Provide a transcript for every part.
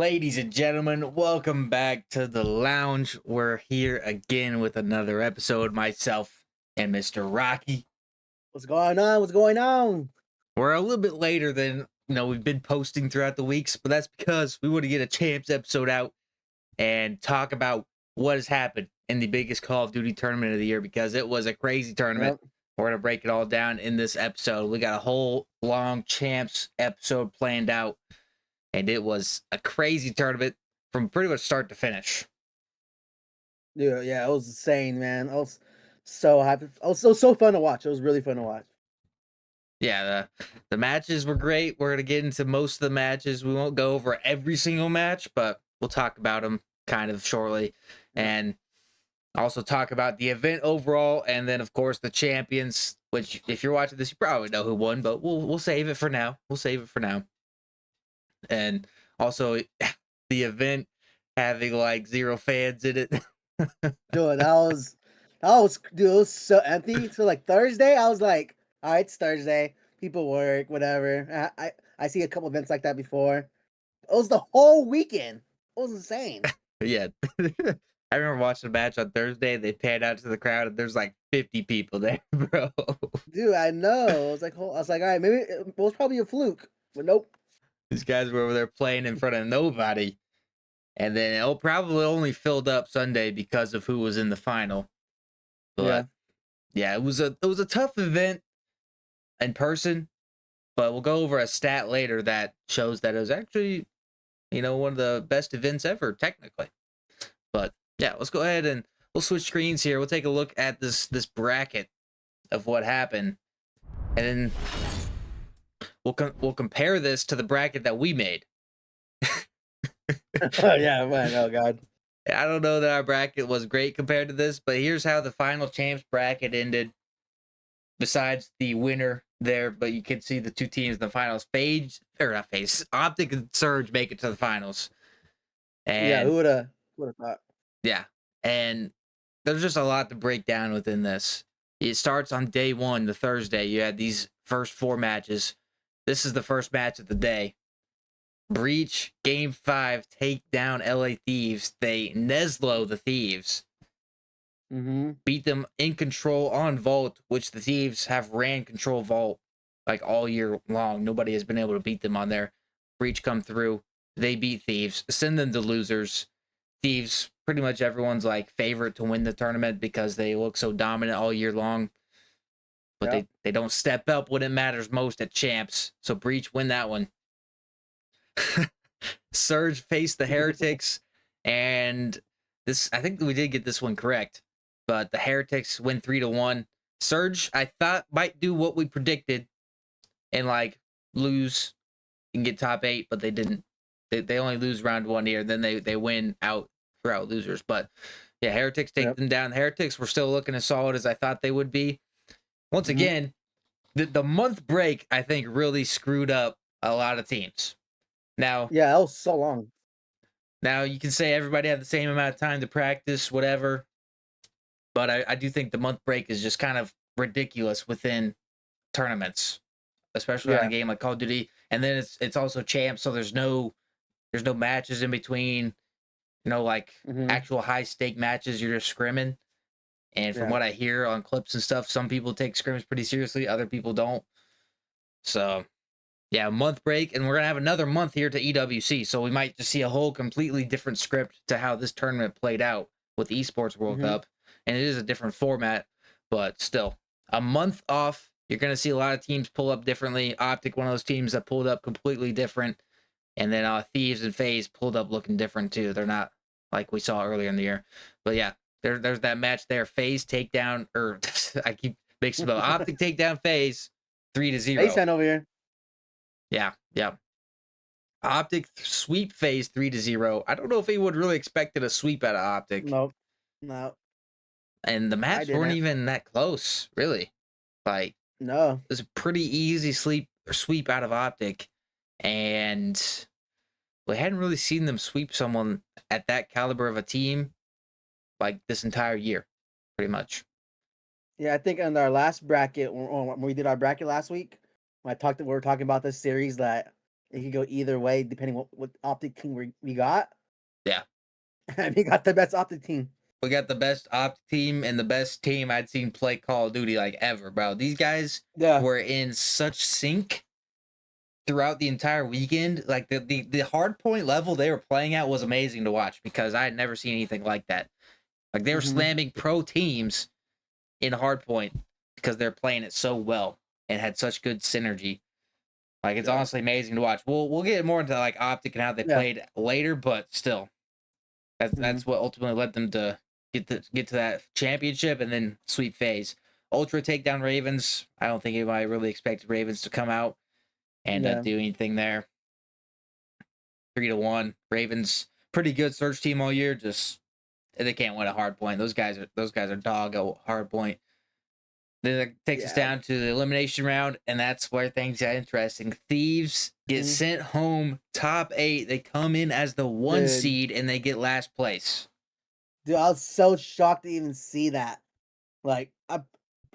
Ladies and gentlemen, welcome back to the lounge. We're here again with another episode. Myself and Mr. Rocky. What's going on? What's going on? We're a little bit later than we've been posting throughout the weeks, but that's because we want to get a champs episode out and talk about what has happened in the biggest Call of Duty tournament of the year because it was a crazy tournament. Yep. We're gonna break it all down in this episode. We got a whole long champs episode planned out. And it was a crazy tournament from pretty much start to finish. Dude, yeah, it was insane, man. I was so happy. I was so fun to watch. It was really fun to watch. Yeah, the matches were great. We're gonna get into most of the matches. We won't go over every single match, but we'll talk about them kind of shortly, and also talk about the event overall, and then of course the champions. Which, if you're watching this, you probably know who won, but we'll save it for now. We'll save it for now. And also the event having like 0 fans in it. Dude, dude, it was so empty. So like Thursday, I was like, all right, it's Thursday. People work, whatever. I see a couple events like that before. It was the whole weekend. It was insane. Yeah. I remember watching the match on Thursday. They panned out to the crowd, and there's like 50 people there, bro. Dude, I know. I was like, all right, maybe it was probably a fluke, but nope. These guys were over there playing in front of nobody. And then it'll probably only filled up Sunday because of who was in the final. But yeah, it was a tough event in person. But we'll go over a stat later that shows that it was actually, one of the best events ever, technically. But yeah, let's go ahead and we'll switch screens here. We'll take a look at this bracket of what happened. And then we'll compare this to the bracket that we made. Oh yeah, man. Oh god. I don't know that our bracket was great compared to this, but here's how the final champs bracket ended. Besides the winner there, but you can see the two teams in the finals. OpTic and Surge make it to the finals. And yeah, who would have thought? Yeah, and there's just a lot to break down within this. It starts on day one, the Thursday. You had these first 4 matches. This is the first match of the day. Breach, Game 5, take down LA Thieves. They Neslo the Thieves. Beat them in control on Vault, which the Thieves have ran control Vault like all year long. Nobody has been able to beat them on there. Breach come through. They beat Thieves. Send them to losers. Thieves, pretty much everyone's like favorite to win the tournament because they look so dominant all year long. But they don't step up when it matters most at champs. So Breach win that one. Surge faced the Heretics, and I think we did get this one correct, but the Heretics win 3-1. Surge, I thought, might do what we predicted and like lose and get top 8, but they didn't. They only lose round 1 here, then they win out throughout losers. But yeah, Heretics take them down. The Heretics were still looking as solid as I thought they would be. Once again, the month break, I think, really screwed up a lot of teams. Now, yeah, that was so long. Now, you can say everybody had the same amount of time to practice, whatever. But I do think the month break is just kind of ridiculous within tournaments, especially on a game like Call of Duty. And then it's also champs, so there's no matches in between, actual high stake matches. You're just scrimming. And from what I hear on clips and stuff, some people take scrims pretty seriously, other people don't. So yeah, a month break, and we're going to have another month here to EWC, so we might just see a whole completely different script to how this tournament played out with the Esports World Cup, and it is a different format, but still, a month off, you're going to see a lot of teams pull up differently. OpTic, one of those teams that pulled up completely different, and then Thieves and FaZe pulled up looking different too. They're not like we saw earlier in the year, but yeah, there's that match there. FaZe takedown, or I keep mixing up. OpTic takedown FaZe 3-0. FaZe fan over here. Yeah. OpTic sweep FaZe 3-0. I don't know if he would really expected a sweep out of OpTic. No. And the maps weren't even that close, really. Like, no, it was a pretty easy sweep out of OpTic, and we hadn't really seen them sweep someone at that caliber of a team like this entire year, pretty much. Yeah, I think in our last bracket, when we did our bracket last week, we were talking about this series that It could go either way depending what OpTic team we got. Yeah. And we got the best OpTic team. We got the best opt team and the best team I'd seen play Call of Duty like ever, bro. These guys Yeah. were in such sync throughout the entire weekend. Like the hard point level they were playing at was amazing to watch because I had never seen anything like that. Like they were slamming pro teams in hard point because they're playing it so well and had such good synergy. Like it's honestly amazing to watch. We'll get more into like OpTic and how they played later, but still, that's what ultimately led them to get to that championship and then sweep FaZe. Ultra take down Ravens. I don't think anybody really expected Ravens to come out and do anything there. 3-1. Ravens, pretty good search team all year. Just they can't win a hard point. Those guys are dog at hard point. Then that takes us down to the elimination round, and that's where things get interesting. Thieves get sent home top 8. They come in as the 1 seed, and they get last place. Dude, I was so shocked to even see that. Like,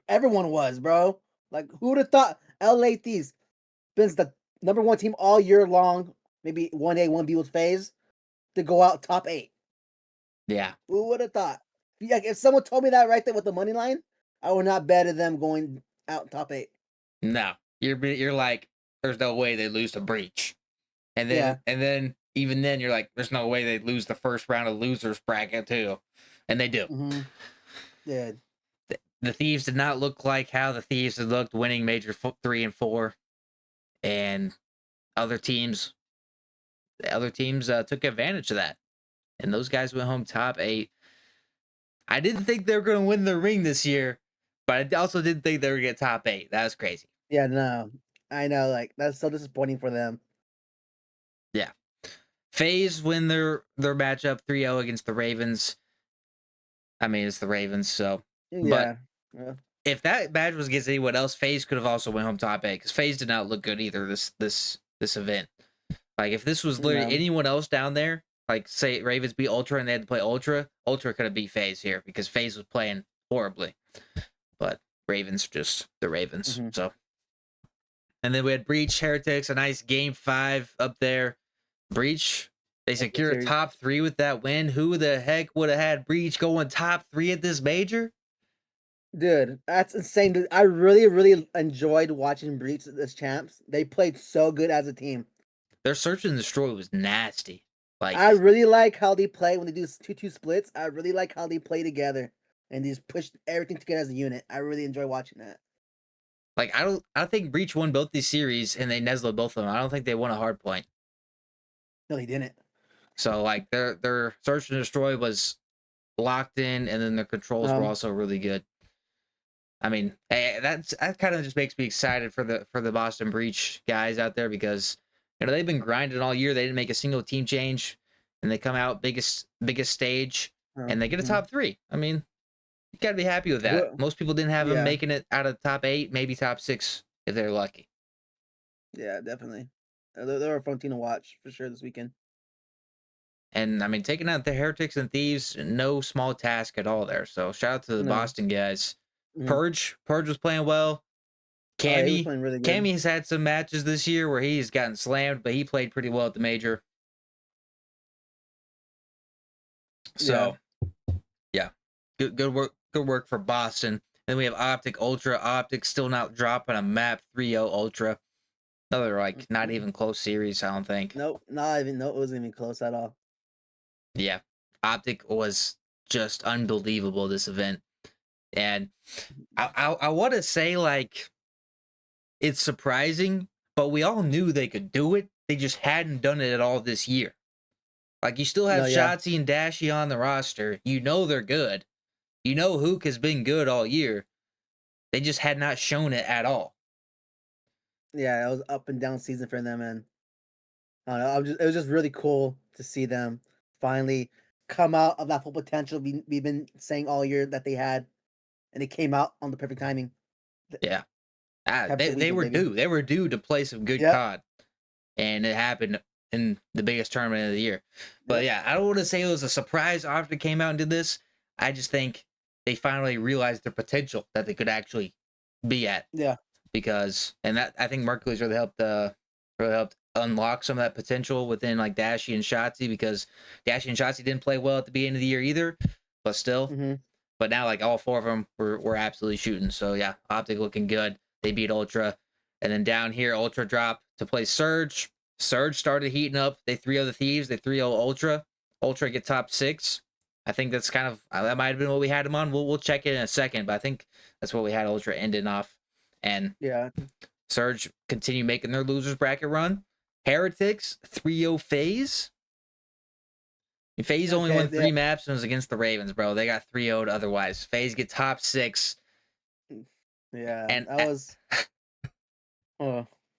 everyone was, bro. Like, who would have thought LA Thieves been the number 1 team all year long, maybe 1A, 1B with FaZe, to go out top 8? Yeah. Who would have thought? Like, if someone told me that right there with the money line, I would not bet of them going out top 8. No, you're like, there's no way they lose to Breach, and then even then you're like, there's no way they lose the first round of losers bracket too, and they do. Yeah. The Thieves did not look like how the Thieves had looked winning major 3 and 4, and other teams took advantage of that, and those guys went home top 8. I didn't think they were going to win the ring this year, but I also didn't think they were going to get top 8. That was crazy. Yeah, no. I know, like, that's so disappointing for them. Yeah. FaZe win their matchup 3-0 against the Ravens. I mean, it's the Ravens, so. Yeah. But if that match was against anyone else, FaZe could have also went home top 8 because FaZe did not look good either this event. Like, if this was literally anyone else down there, like, say Ravens beat Ultra and they had to play Ultra could have beat FaZe here because FaZe was playing horribly. But Ravens just the Ravens. So, and then we had Breach Heretics, a nice game 5 up there. Breach, they secure top 3 with that win. Who the heck would have had Breach going top 3 at this major? Dude, that's insane. Dude, I really, really enjoyed watching Breach this champs. They played so good as a team. Their search and destroy was nasty. Like, I really like how they play when they do 2-2 splits. I really like how they play together and they just push everything together as a unit. I really enjoy watching that. Like, I think Breach won both these series and they Nesla both of them. I don't think they won a hard point. No, they didn't. So, like, their search and destroy was locked in, and then their controls were also really good. I mean, that kind of just makes me excited for the Boston Breach guys out there because they've been grinding all year. They didn't make a single team change, and they come out biggest stage, and they get a top 3. I mean, you gotta be happy with that. Most people didn't have them making it out of the top 8, maybe top 6 if they're lucky. Yeah, definitely. They're a fun team to watch for sure this weekend. And I mean, taking out the Heretics and Thieves, no small task at all there. So shout out to the Boston guys. Purge was playing well. Cammy, really Cammy has had some matches this year where he's gotten slammed, but he played pretty well at the major. So, yeah. Good work for Boston. Then we have OpTic Ultra. OpTic still not dropping a map. 3-0 Ultra. Another like not even close series, I don't think. Nope, not even. No, it wasn't even close at all. Yeah, OpTic was just unbelievable this event, and I want to say like it's surprising, but we all knew they could do it. They just hadn't done it at all this year. Like you still have Shotzzy and Dashy on the roster. You know they're good. You know Hook has been good all year. They just had not shown it at all. Yeah, it was up and down season for them, and I don't know. It was just really cool to see them finally come out of that full potential we've been saying all year that they had, and it came out on the perfect timing. Yeah, they were due. They were due to play some good COD, and it happened in the biggest tournament of the year. But yeah, I don't want to say it was a surprise after they came out and did this. I just think they finally realized their potential that they could actually be at. Yeah. Because that I think Mercules really helped unlock some of that potential within like Dashy and Shotzzy, because Dashy and Shotzzy didn't play well at the beginning of the year either, but still. Mm-hmm. But now like all four of them were absolutely shooting. So yeah, OpTic looking good. They beat Ultra. And then down here, Ultra drop to play Surge. Surge started heating up. They 3-0 the Thieves. They 3-0 Ultra. Ultra get top 6. I think that's kind of that might have been what we had them on. We'll check it in a second, but I think that's what we had Ultra ending off. And Yeah. Surge continue making their losers bracket run. Heretics 3-0 FaZe. FaZe only won 3 maps and it was against the Ravens, bro. They got 3-0'd otherwise. FaZe get top 6. Yeah, And that was.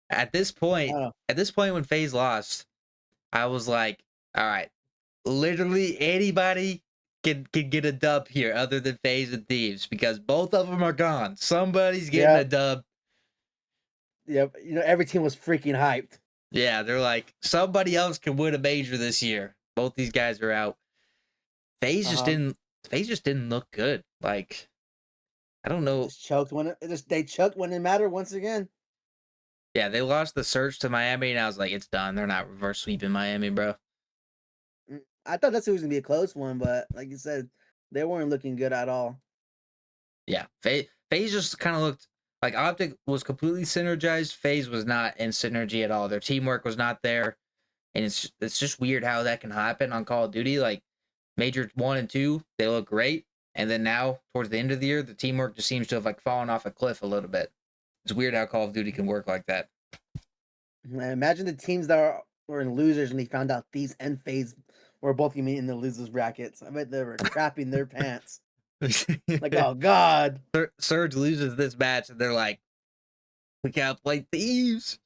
At this point when FaZe lost, I was like, all right, literally anybody can get a dub here other than FaZe and Thieves, because both of them are gone. Somebody's getting a dub. Yep. Every team was freaking hyped. Yeah, they're like, somebody else can win a major this year. Both these guys are out. FaZe just didn't look good. Like, I don't know. They choked when it mattered once again. Yeah, they lost the search to Miami, and I was like, it's done. They're not reverse sweeping Miami, bro. I thought that was gonna be a close one, but like you said, they weren't looking good at all. Yeah, FaZe just kind of looked like OpTic was completely synergized. FaZe was not in synergy at all. Their teamwork was not there, and it's just weird how that can happen on Call of Duty. Like Major 1 and 2, they look great, and then now towards the end of the year, the teamwork just seems to have like fallen off a cliff a little bit. It's weird how Call of Duty can work like that. And imagine the teams that were in losers when they found out Thieves and FaZe were both gonna be in the losers brackets. I bet they were crapping their pants. Like, oh god. Surge loses this match, and they're like, we can't play Thieves.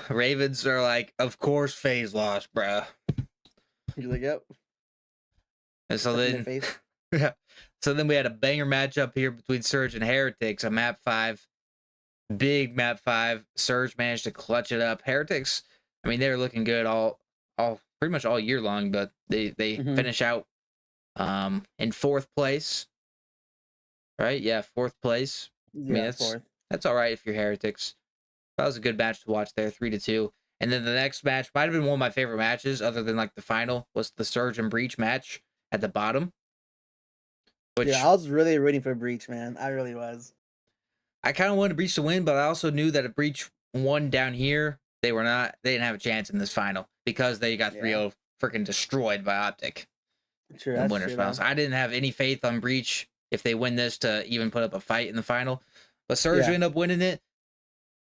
Ravens are like, of course FaZe lost, bruh. You're like, yep. And so then, yeah. So then we had a banger matchup here between Surge and Heretics on map 5. Big map 5. Surge managed to clutch it up. Heretics, I mean, they were looking good all pretty much all year long, but they finish out in 4th place. Right? Yeah, 4th place. Yeah, I mean, that's all right if you're Heretics. That was a good match to watch there, 3-2. And then the next match might have been one of my favorite matches, other than like the final, was the Surge and Breach match at the bottom. Yeah, I was really rooting for Breach, man. I really was. I kind of wanted Breach to win, but I also knew that if Breach won down here, they didn't have a chance in this final, because they got 3-0 freaking destroyed by OpTic. True, that's winners finals. I didn't have any faith on Breach if they win this to even put up a fight in the final. But Surge ended up winning it.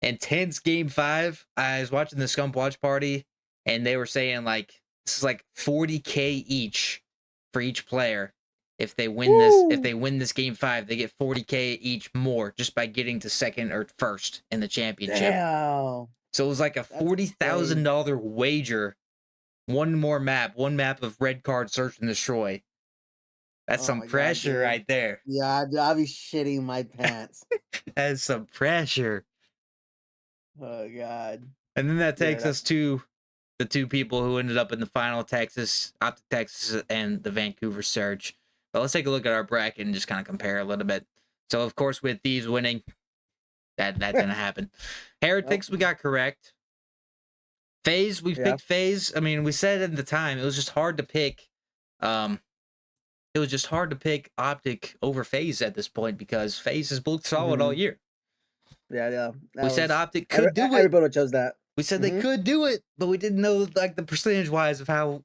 And tense game 5, I was watching the Scump watch party, and they were saying like this is like 40K each for each player. If they win this game 5, they get 40K each more just by getting to 2nd or 1st in the championship. Damn. So it was like a $40,000 wager. One map of red card search and destroy. That's some pressure right there. Yeah, I'll be shitting my pants. That's some pressure. Oh god. And then that takes us to the 2 people who ended up in the final, OpTic Texas and the Vancouver Surge. But let's take a look at our bracket and just kind of compare a little bit. So of course with Thieves winning, that didn't happen. Heretics we got correct. FaZe, we picked FaZe. I mean, we said at the time it was just hard to pick. It was just hard to pick OpTic over FaZe at this point, because FaZe has looked solid all year. Yeah. We said OpTic could do it. Everybody chose that. We said they could do it, but we didn't know like the percentage wise of how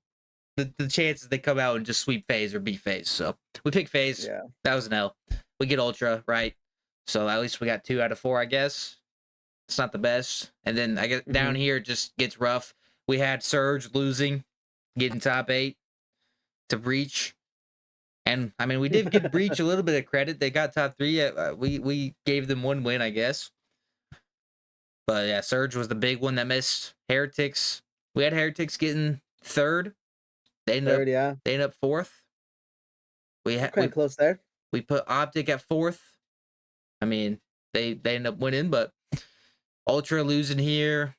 the chances they come out and just sweep FaZe or beat FaZe. So we picked FaZe. Yeah. That was an L. We get Ultra, right? So at least we got 2 out of 4, I guess. It's not the best. And then I guess down here it just gets rough. We had Surge losing, getting top 8 to Breach. And I mean, we did give Breach a little bit of credit. They got top 3. We gave them 1 win, I guess. But yeah, Surge was the big one that missed. Heretics, we had Heretics getting 3rd. They ended up 4th. We had quite close there. We put OpTic at 4th. I mean, they end up winning, but Ultra losing here.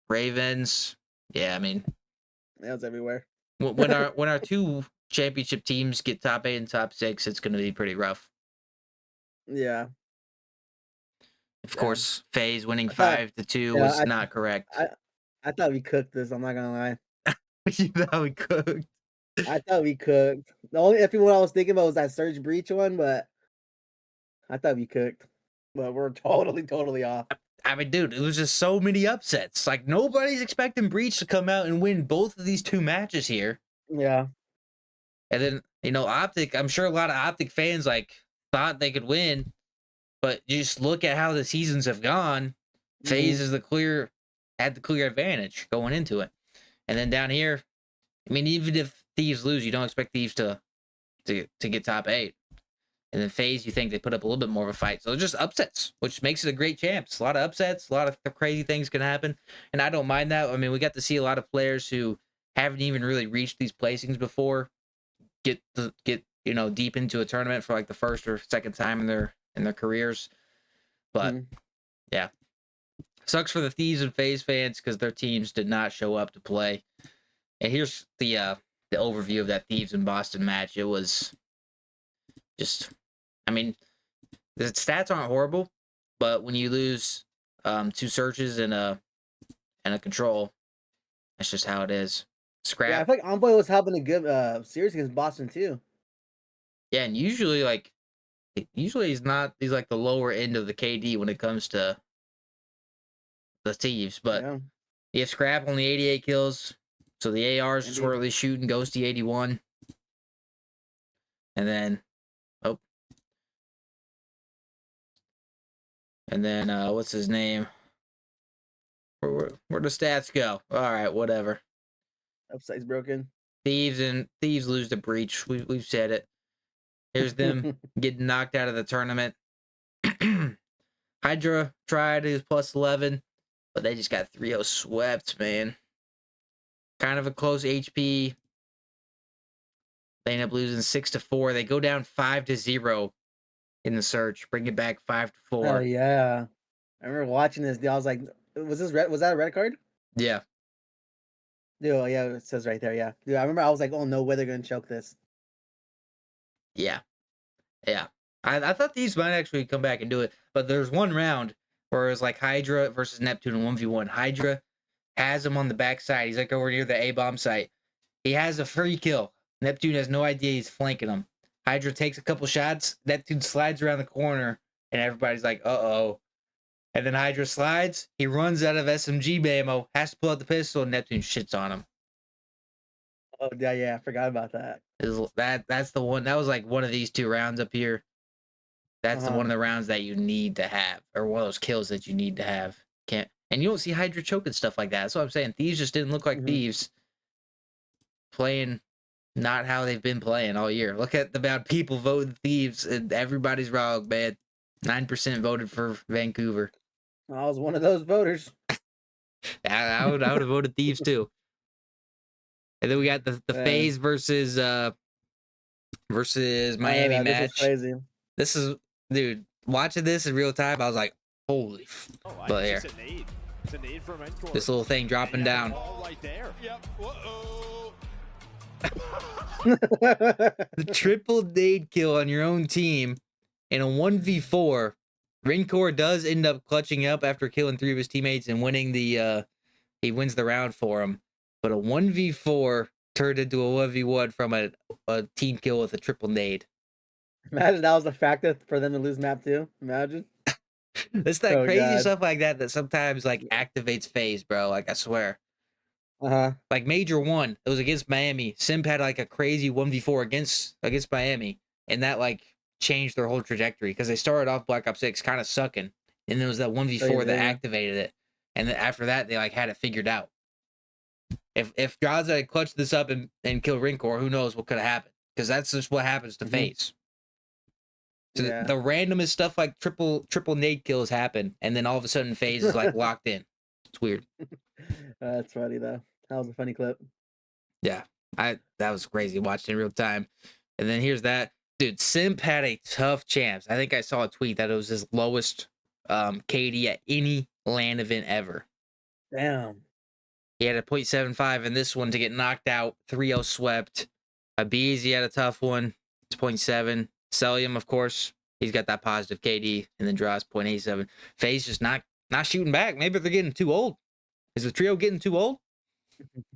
Ravens, yeah, I mean, that was everywhere. when our 2 championship teams get top 8 and top 6, it's going to be pretty rough. Yeah. Of Yeah. course, FaZe winning I thought 5-2 yeah, was not correct. I thought we cooked this, I'm not gonna lie. You thought we cooked. I thought we cooked. The only iffy one I was thinking about was that Surge Breach one, but I thought we cooked. But we're totally off. I mean, dude, it was just so many upsets. Like, nobody's expecting Breach to come out and win both of these 2 matches here. Yeah. And then, OpTic, I'm sure a lot of OpTic fans, like, thought they could win. But you just look at how the seasons have gone. FaZe is had the clear advantage going into it. And then down here, I mean, even if Thieves lose, you don't expect Thieves to get top 8. And then FaZe, you think they put up a little bit more of a fight. So just upsets, which makes it a great champs. A lot of upsets, a lot of crazy things can happen. And I don't mind that. I mean, we got to see a lot of players who haven't even really reached these placings before get deep into a tournament for like the first or second time in their careers. But yeah. Sucks for the Thieves and FaZe fans because their teams did not show up to play. And here's the overview of that Thieves and Boston match. It was just, I mean, the stats aren't horrible, but when you lose 2 searches and a control, that's just how it is. Scrap. Yeah, I feel like Envoy was having a good series against Boston too. Yeah, and usually he's like the lower end of the KD when it comes to the Thieves, but Yeah. you have Scrap only 88 kills, so the ARs just really shooting Ghosty 81, and then what's his name? Where the stats go? All right, whatever. Upside's broken. Thieves lose the Breach. We've said it. Here's them getting knocked out of the tournament. Hydra tried, he was plus 11, but they just got 3-0 swept, man. Kind of a close HP. They end up losing 6-4. They go down 5-0 in the search. Bring it back 5-4. Oh yeah. I remember watching this deal. I was like, was that a red card? Yeah. Dude, yeah, it says right there, yeah. Dude, I remember I was like, oh no way they're gonna choke this. Yeah. Yeah. I thought these might actually come back and do it, but there's one round where it was like Hydra versus Neptune in 1v1. Hydra has him on the backside. He's like over near the A-bomb site. He has a free kill. Neptune has no idea he's flanking him. Hydra takes a couple shots. Neptune slides around the corner, and everybody's like, uh-oh. And then Hydra slides. He runs out of SMG ammo, has to pull out the pistol, and Neptune shits on him. Oh, yeah, I forgot about that. That's the one. That was like one of these 2 rounds up here. That's one of the rounds that you need to have, or one of those kills that you need to have. And you don't see Hydra choking stuff like that. That's what I'm saying. Thieves just didn't look like Thieves. Playing not how they've been playing all year. Look at the amount of people voting Thieves, and everybody's wrong, man. 9% voted for Vancouver. I was one of those voters. I would have voted Thieves too. And then we got the FaZe versus Miami match. This is crazy. This is, dude, watching this in real time, I was like, holy. But here, this little thing dropping down. Right there. Yep. The triple nade kill on your own team in a 1v4. Rincor does end up clutching up after killing 3 of his teammates and winning he wins the round for him. But a 1v4 turned into a 1v1 from a team kill with a triple nade. Imagine that was the factor for them to lose map 2. Imagine. It's that crazy stuff like that sometimes like activates FaZe, bro. Like I swear. Like Major 1, it was against Miami. Simp had like a crazy 1v4 against Miami, and that like changed their whole trajectory because they started off Black Ops 6 kind of sucking, and there was that 1v4 that activated it, and then after that they like had it figured out. If Jaza had clutched this up and killed Rincor, who knows what could have happened? Because that's just what happens to FaZe. So the randomest stuff like triple nade kills happen, and then all of a sudden FaZe is like locked in. It's weird. That's funny though. That was a funny clip. Yeah, that was crazy watching in real time. And then here's that. Dude, Simp had a tough champs. I think I saw a tweet that it was his lowest KD at any LAN event ever. Damn. He had a 0.75 in this one to get knocked out. 3-0 swept. Abizi had a tough one. It's 0.7. Celium, of course, He's got that positive KD, and then draws 0.87. FaZe just not shooting back. Maybe they're getting too old. Is the trio getting too old?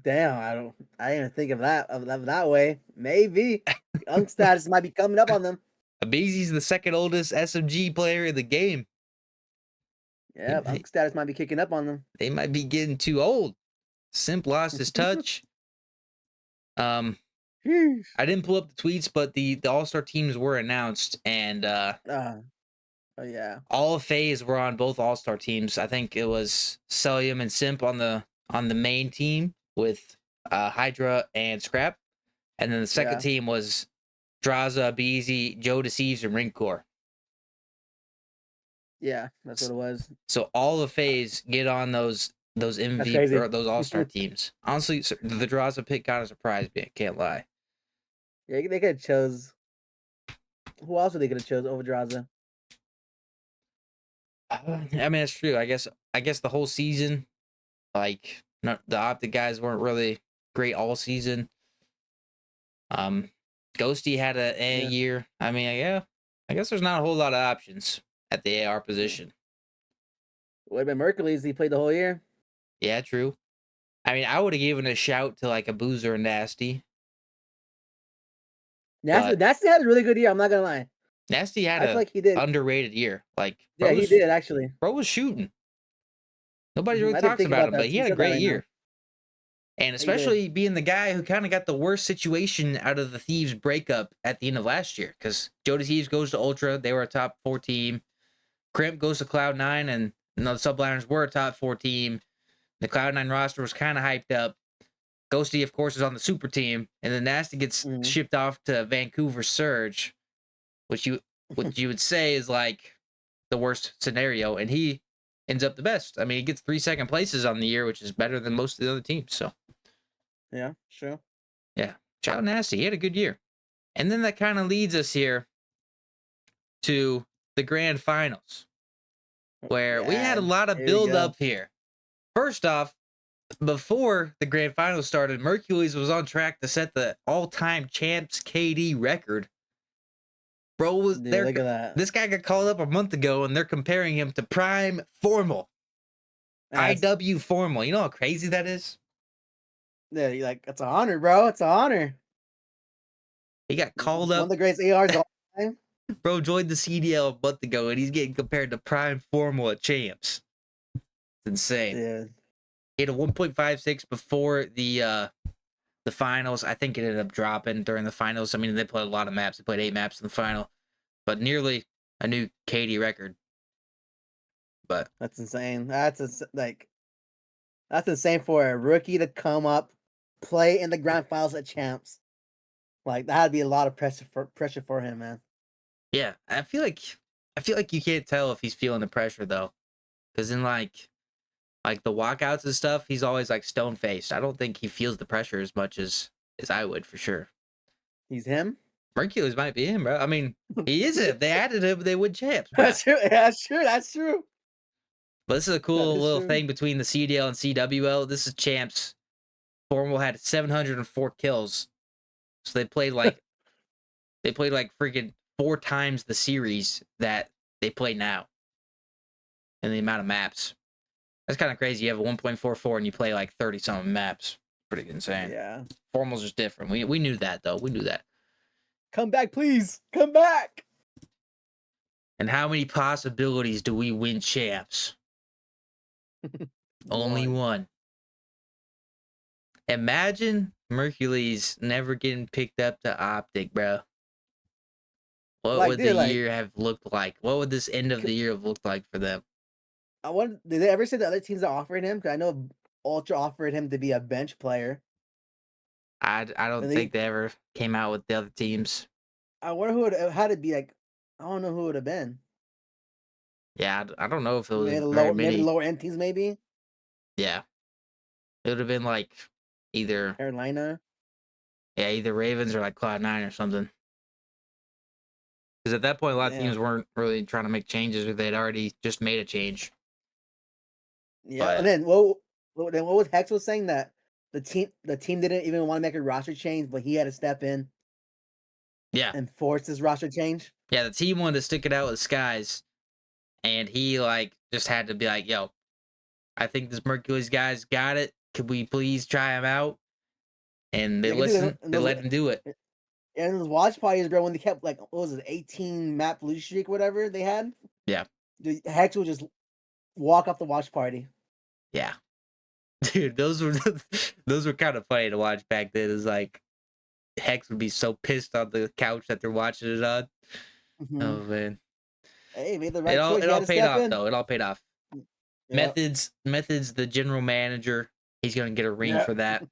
Damn, I didn't even think of that way. Maybe young status might be coming up on them. Abeezy's the second oldest SMG player in the game. Yeah, young status might be kicking up on them. They might be getting too old. Simp lost his touch. I didn't pull up the tweets, but the All-Star teams were announced, and oh yeah, all of FaZe were on both All-Star teams. I think it was Celium and Simp on the main team with Hydra and Scrap, and then the second team was Draza, Beezy, Joe Deceives, and Ringcore. Yeah, that's what it was. So all of FaZe get on those MVP or those All-Star teams. Honestly, the Draza pick kind of surprised me. I can't lie. Yeah, they could have chose. Who else would they could have chose over Draza? I mean, that's true. I guess the whole season, like, the OpTic guys weren't really great all season. Ghosty had a year. I mean, I guess there's not a whole lot of options at the AR position. Would have been Mercules. He played the whole year. Yeah, true. I mean, I would have given a shout to like a Boozer and Nasty. Nasty had a really good year. I'm not gonna lie. Nasty had a he did. underrated year. Like, yeah, he did actually. Bro was shooting. Nobody really talks about him, but he had a great year. And especially being the guy who kind of got the worst situation out of the Thieves breakup at the end of last year, because Joe Thieves goes to Ultra, they were a top 4 team. Crimp goes to Cloud9, and the Subliners were a top 4 team. The Cloud9 roster was kind of hyped up. Ghosty, of course, is on the super team, and then Nasty gets shipped off to Vancouver Surge, which you would say is like the worst scenario, and he ends up the best. I mean, he gets 3 second places on the year, which is better than most of the other teams. So, yeah, sure. Yeah, shout out Nasty. He had a good year. And then that kind of leads us here to the grand finals, where we had a lot of build up here. First off, before the grand finals started, Mercules was on track to set the all-time champs KD record. Bro was there. Look at that. This guy got called up a month ago, and they're comparing him to Prime Formal. IW Formal. You know how crazy that is? Yeah, like, it's an honor, bro. It's an honor. He got called up. One of the greatest ARs of all time. Bro joined the CDL a month ago, and he's getting compared to Prime Formal at Champs. It's insane. Yeah. He had a 1.56 before the finals. I think it ended up dropping during the finals. I mean, they played a lot of maps. They played 8 maps in the final, but nearly a new KD record. But that's insane. That's insane for a rookie to come up, play in the grand finals at Champs. Like, that'd be a lot of pressure for him, man. Yeah, I feel like you can't tell if he's feeling the pressure though, because in like the walkouts and stuff, he's always like stone faced. I don't think he feels the pressure as much as I would for sure. He's him. Mercules might be him, bro. I mean, he is it. They added him, they would champs. Bro. That's true. That's true. That's true. But this is a cool little thing between the CDL and CWL. This is champs. Formal had 704 kills, so they played like freaking 4 times the series that they play now, and the amount of maps. That's kind of crazy. You have a 1.44 and you play like 30 something maps. Pretty insane. Yeah. Formal's just different. We knew that though. We knew that. Come back, please. Come back. And how many possibilities do we win champs? Only one. Imagine Mercules never getting picked up to OpTic, bro. What would the year have looked like? What would this end of the year have looked like for them? Did they ever say the other teams that offered him? Because I know Ultra offered him to be a bench player. I don't think they ever came out with the other teams. I wonder who it had to be like. I don't know who it would have been. Yeah, I don't know if it was maybe lower end teams, maybe. Yeah, it would have been like either Carolina. Yeah, either Ravens or like Cloud9 or something. Because at that point, a lot of teams weren't really trying to make changes, or they'd already just made a change. Yeah, and then what was Hex was saying that the team didn't even want to make a roster change, but he had to step in. Yeah. and forced his roster change. Yeah, the team wanted to stick it out with Skyz, and he like just had to be like, "Yo, I think this Mercules guy's got it. Could we please try him out?" And they Yeah, dude, listened. They let him do it. and those watch parties, bro, when they kept like what was it, 18 map blue streak, whatever they had. Yeah. Dude, Hex would just walk off the watch party. Yeah. Dude, those were kind of funny to watch back then. It's like Hex would be so pissed on the couch that they're watching it on. Mm-hmm. Oh man. Hey, made the right choice. It all paid off though. It all paid off. Yep. Methods, the general manager, he's gonna get a ring for that.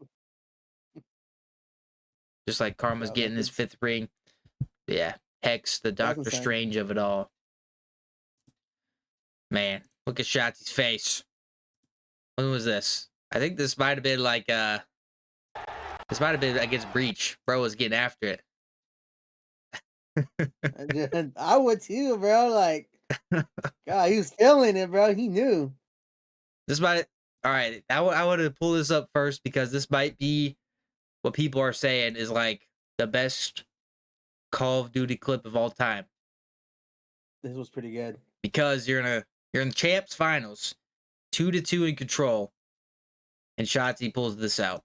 Just like Karma's getting his 5th ring. Yeah. Hex, the Doctor Strange of it all. Man, look at Shotzzy's face. When was this? I think this might have been like this might have been against Breach. Bro was getting after it. I would too, bro. Like, God, he was feeling it, bro. He knew. This might. All right, I want to pull this up first because this might be what people are saying is like the best Call of Duty clip of all time. This was pretty good because you're in the Champs finals, 2-2 in control, and Shotzzy pulls this out.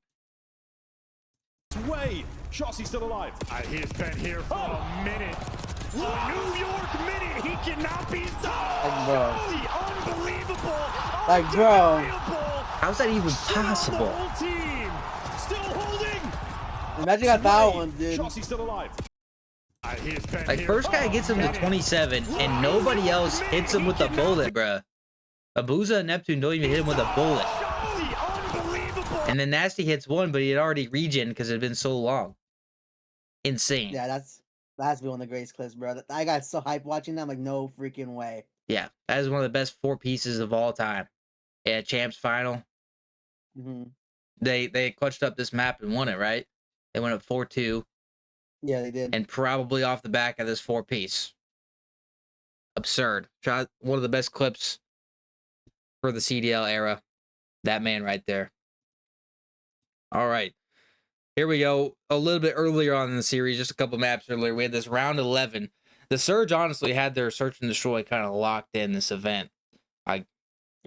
Wait, Shotzzy's still alive. He's been here for a minute. New York minute. He cannot be stopped. Shotzzy, unbelievable. Like, bro, how's that even possible? Whole team still holding. Imagine I got one, dude. Shotzzy's still alive. Like, first guy gets him to 27, and nobody else hits him with a bullet, bruh. Abuza and Neptune don't even hit him with a bullet. And then Nasty hits one, but he had already regen because it had been so long. Insane. Yeah, that's has to be one of the greatest clips, bro. I got so hyped watching that. I'm like, no freaking way. Yeah, that is one of the best 4 pieces of all time. Yeah, Champs final. Mm-hmm. They clutched up this map and won it, right? They went up 4-2. Yeah, they did. And probably off the back of this 4-piece. Absurd. One of the best clips for the CDL era. That man right there. All right. Here we go. A little bit earlier on in the series, just a couple maps earlier, we had this round 11. The Surge honestly had their search and destroy kind of locked in this event.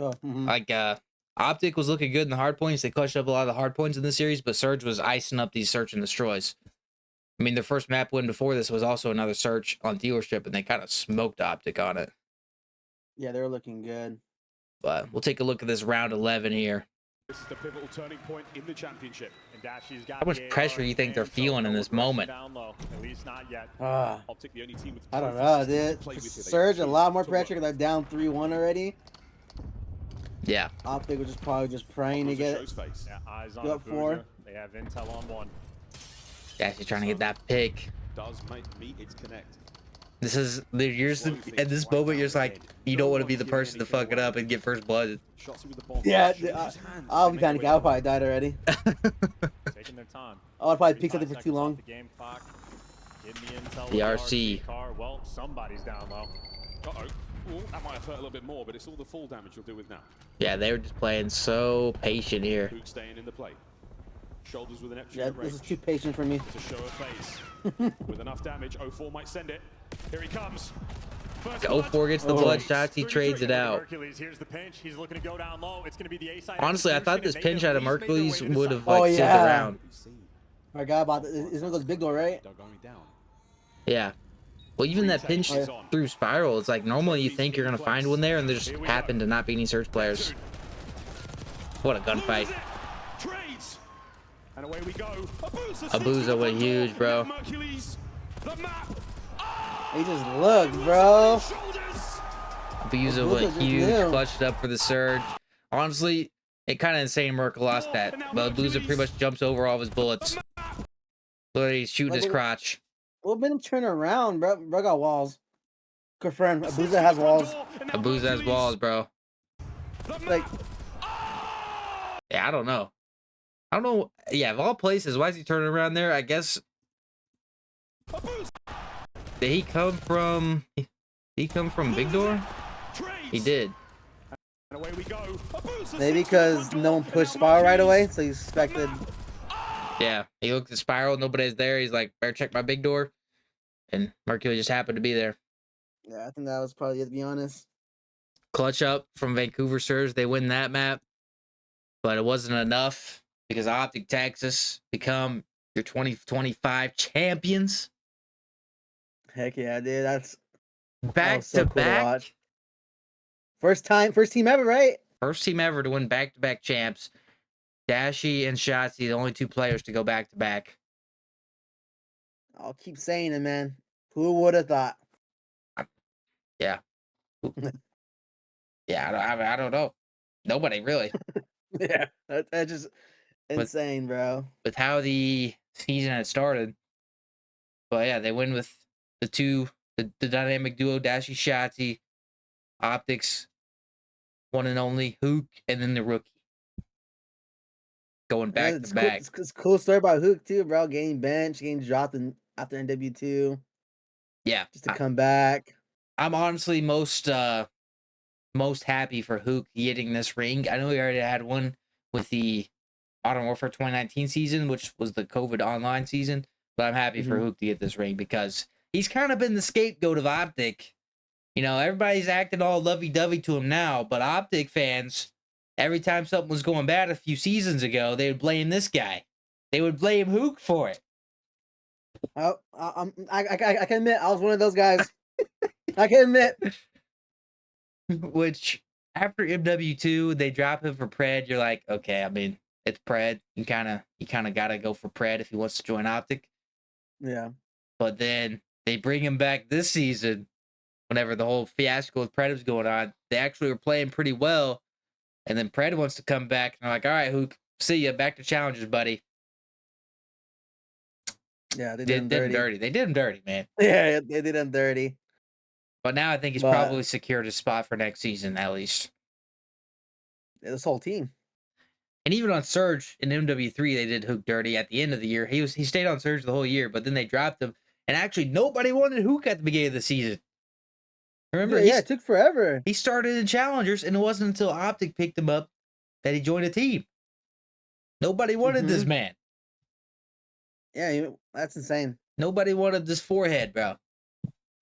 OpTic was looking good in the hard points. They clutched up a lot of the hard points in the series, but Surge was icing up these search and destroys. I mean, their first map win before this was also another search on dealership, and they kind of smoked OpTic on it. Yeah, they were looking good. But we'll take a look at this round 11 here. This is the pivotal turning point in the championship. How much pressure do you think they're feeling in this moment? At least not yet. I don't know, dude. Surge a lot more pressure because they're down 3-1 already. Yeah. OpTic was probably just praying to get go up 4. They have intel on 1. Yeah, she's trying to get that pick. Does meet its connect. This is at this moment you're just like, you don't want to be the person to fuck it up and get first blood. Yeah, I'll be panicking. I'll probably died already. Taking their time. I would probably pick something for too long. The RC. Well, somebody's down low. Ooh, that might have hurt a little bit more, but it's all the full damage you'll do with now. Yeah, they were just playing so patient here. Boot staying in the play. Shoulders with an Yeah, this is too patient for me. It's a show of face. With enough damage, 04 might send it. Here he comes. 04 gets the blood shots, he trades it out. Here's the pinch. He's looking to go down low. It's going to be the A-side. Honestly, I thought this pinch out of Mercules would have like sealed the round. I forgot about this. It's one of those big door, right? Yeah. Well, even that pinch through Spiral, it's like normally you think you're going to find one there, and there just happen to not be any search players. What a gunfight. And away we go. Abuza went huge, bro. He just looked, bro. Abuza went huge, clutched up for the surge. Honestly, it kind of insane Merc lost that, but Abuza pretty much jumps over all of his bullets. Look, he's shooting his crotch. What made him turn around, bro? Bro got walls. Confirmed. Abuza has walls. Abuza has walls, bro. Like, yeah, I don't know. Yeah, of all places, why is he turning around there? I guess. Did he come from? He come from Big Door? He did. Maybe because no one pushed Spiral right away, so he suspected. Yeah, he looked at Spiral, nobody's there. He's like, better check my Big Door. and Mercules just happened to be there. Yeah, I think that was probably it, to be honest. Clutch up from Vancouver Surge. They win that map, but it wasn't enough because OpTic Texas become your 2025 champions. Heck yeah, dude. That Back was so to cool to back. watch. First team ever, right? First team ever to win back-to-back champs. Dashy and Shotzzy, the only 2 players to go back-to-back. I'll keep saying it, man. Who would have thought? Yeah. Yeah, I don't know. Nobody really. Yeah, that's just insane, bro. With how the season had started. But yeah, they win with the dynamic duo, Dashy, Shotzzy, OpTic's one and only Hook, and then the rookie. Going back to back. It's a cool story about Hook too, bro. Getting benched, getting dropped after NW2. Yeah. Just to come back. I'm honestly most happy for Hook getting this ring. I know he already had one with the Modern Warfare 2019 season, which was the COVID online season. But I'm happy for Hook to get this ring because he's kind of been the scapegoat of OpTic. You know, everybody's acting all lovey-dovey to him now, but OpTic fans, every time something was going bad a few seasons ago, they would blame this guy. They would blame Hook for it. Oh, I can admit I was one of those guys. I can admit. Which after MW2, they drop him for Pred. You're like, okay, I mean, it's Pred. You kind of gotta go for Pred if he wants to join OpTic. Yeah. But then they bring him back this season. Whenever the whole fiasco with Pred was going on, they actually were playing pretty well. And then Pred wants to come back, and they're like, all right, Hook, see ya. Back to challenges, buddy. Yeah, they did him dirty. They did him dirty, man. Yeah, they did him dirty. But now I think he's probably secured his spot for next season, at least. Yeah, this whole team. And even on Surge in MW3, they did Hook dirty at the end of the year. He stayed on Surge the whole year, but then they dropped him. And actually, nobody wanted Hook at the beginning of the season. Remember? Yeah, it took forever. He started in Challengers, and it wasn't until OpTic picked him up that he joined a team. Nobody wanted this man. Yeah, that's insane. Nobody wanted this forehead, bro.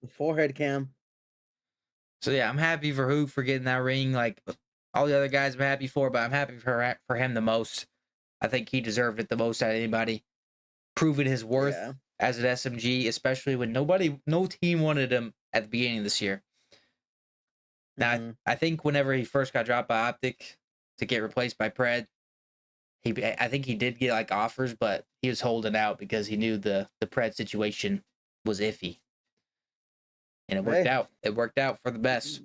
The forehead cam. So yeah, I'm happy for Hook for getting that ring. Like all the other guys, I'm happy for, but I'm happy for him the most. I think he deserved it the most out of anybody. Proving his worth as an SMG, especially when no team wanted him at the beginning of this year. Now, I think whenever he first got dropped by OpTic to get replaced by Pred, I think he did get like offers, but he was holding out because he knew the Pred situation was iffy. And it worked out. It worked out for the best.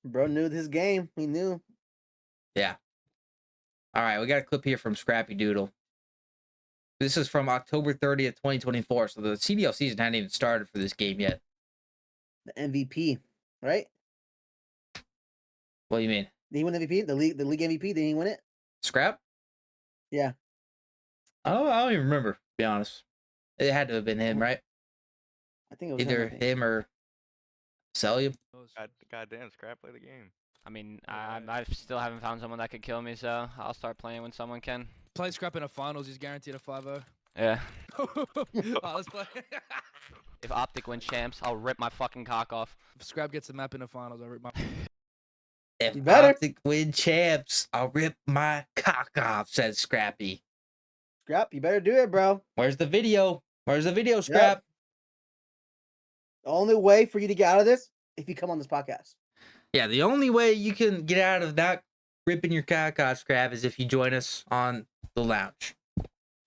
Bro knew his game. He knew. Yeah. All right, we got a clip here from Scrappy Doodle. This is from October 30th, 2024. So the CDL season hadn't even started for this game yet. The MVP, right? What do you mean? Did he win MVP? The league MVP? Did he win it? Scrap? Yeah. I don't even remember, to be honest. It had to have been him, right? I think it was either him or Celium. Goddamn, Scrap play the game. I mean, I still haven't found someone that could kill me, so I'll start playing when someone can. Play Scrap in a finals, he's guaranteed a 5-0. Yeah. Let's play. If OpTic wins champs, I'll rip my fucking cock off. If Scrap gets the map in the finals, I'll rip my... If OpTic win champs, I'll rip my cock off, says Scrappy. Scrap, you better do it, bro. Where's the video? Where's the video, Scrap? Yep. The only way for you to get out of this, if you come on this podcast. Yeah, the only way you can get out of not ripping your cock off, Scrap, is if you join us on the lounge.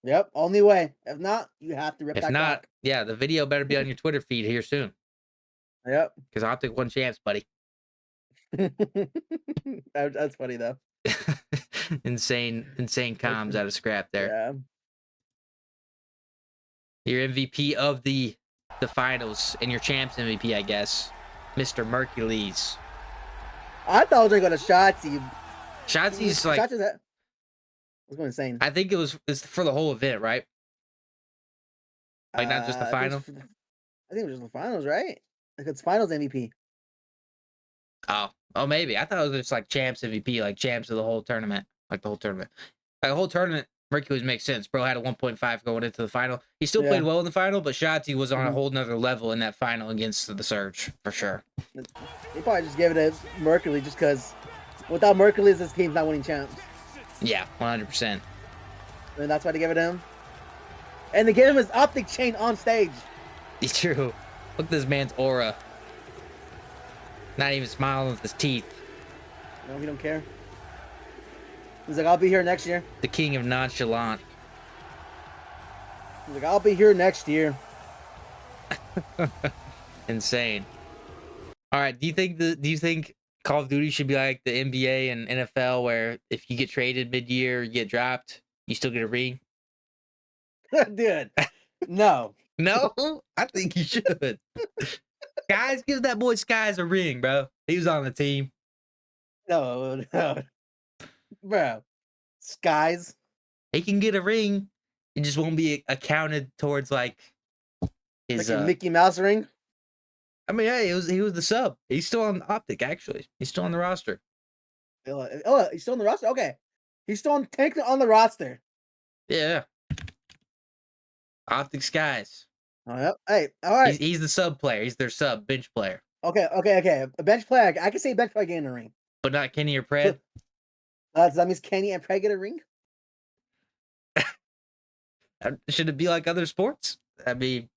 Yep, only way. If not, you have to rip that cock. If not, yeah, the video better be on your Twitter feed here soon. Yep. Because OpTic won champs, buddy. That's funny, though. insane comms out of Scrap there. Yeah. Your MVP of the finals and your champs MVP, I guess, Mr. Mercules. I thought I was going to Shotzzy. Shotzy's like... I was going insane. I think it's for the whole event, right? Like, not just the final? I think it was just the finals, right? Like, it's finals MVP. Oh, maybe. I thought it was just like champs MVP, like champs of the whole tournament. Like the whole tournament. Like the whole tournament Mercules makes sense. Bro had a 1.5 going into the final. He still played well in the final, but Shotzzy was on a whole nother level in that final against the Surge, for sure. They probably just gave it to Mercules just because without Mercules, this team's not winning champs. Yeah, 100%. And that's why they gave it to him. And they gave him his OpTic chain on stage. It's true. Look at this man's aura. Not even smiling with his teeth. No, he don't care. He's like, I'll be here next year. The king of nonchalant. He's like, I'll be here next year. Insane. All right. Do you think Call of Duty should be like the NBA and NFL, where if you get traded mid-year, you get dropped, you still get a ring? Dude, no. No, I think you should. Guys, give that boy Skyz a ring, bro. He was on the team. No. Bro. Skyz. He can get a ring. It just won't be accounted towards like his Like a Mickey Mouse ring. I mean, hey, he was the sub. He's still on OpTic, actually. He's still on the roster. Oh, he's still on the roster? Okay. He's still technically on the roster. Yeah. OpTic Skyz. Oh, yep. Hey, all right. He's the sub player. He's their sub bench player. Okay. A bench player. I can say bench player getting a ring. But not Kenny or Pred. Does that mean Kenny and Pred get a ring? Should it be like other sports? I mean,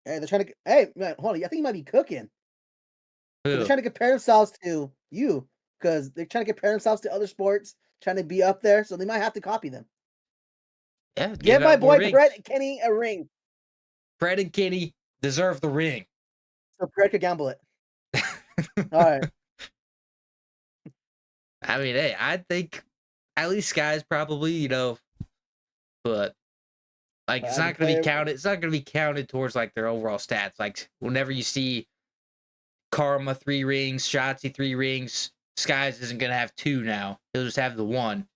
Hey, they're trying to. Hey, man, hold on. I think you might be cooking. who? They're trying to compare themselves to you because they're trying to compare themselves to other sports, trying to be up there. So they might have to copy them. Yeah, Give my out more boy rings. Pred Kenny a ring. Pred and Kenny deserve the ring. So Pred could gamble it. All right. I mean, hey, I think at least Skyz probably, but like it's not gonna be counted. It's not gonna be counted towards like their overall stats. Like whenever you see Karma 3 rings, Shotzzy 3 rings, Skyz isn't gonna have 2 now. He'll just have the 1.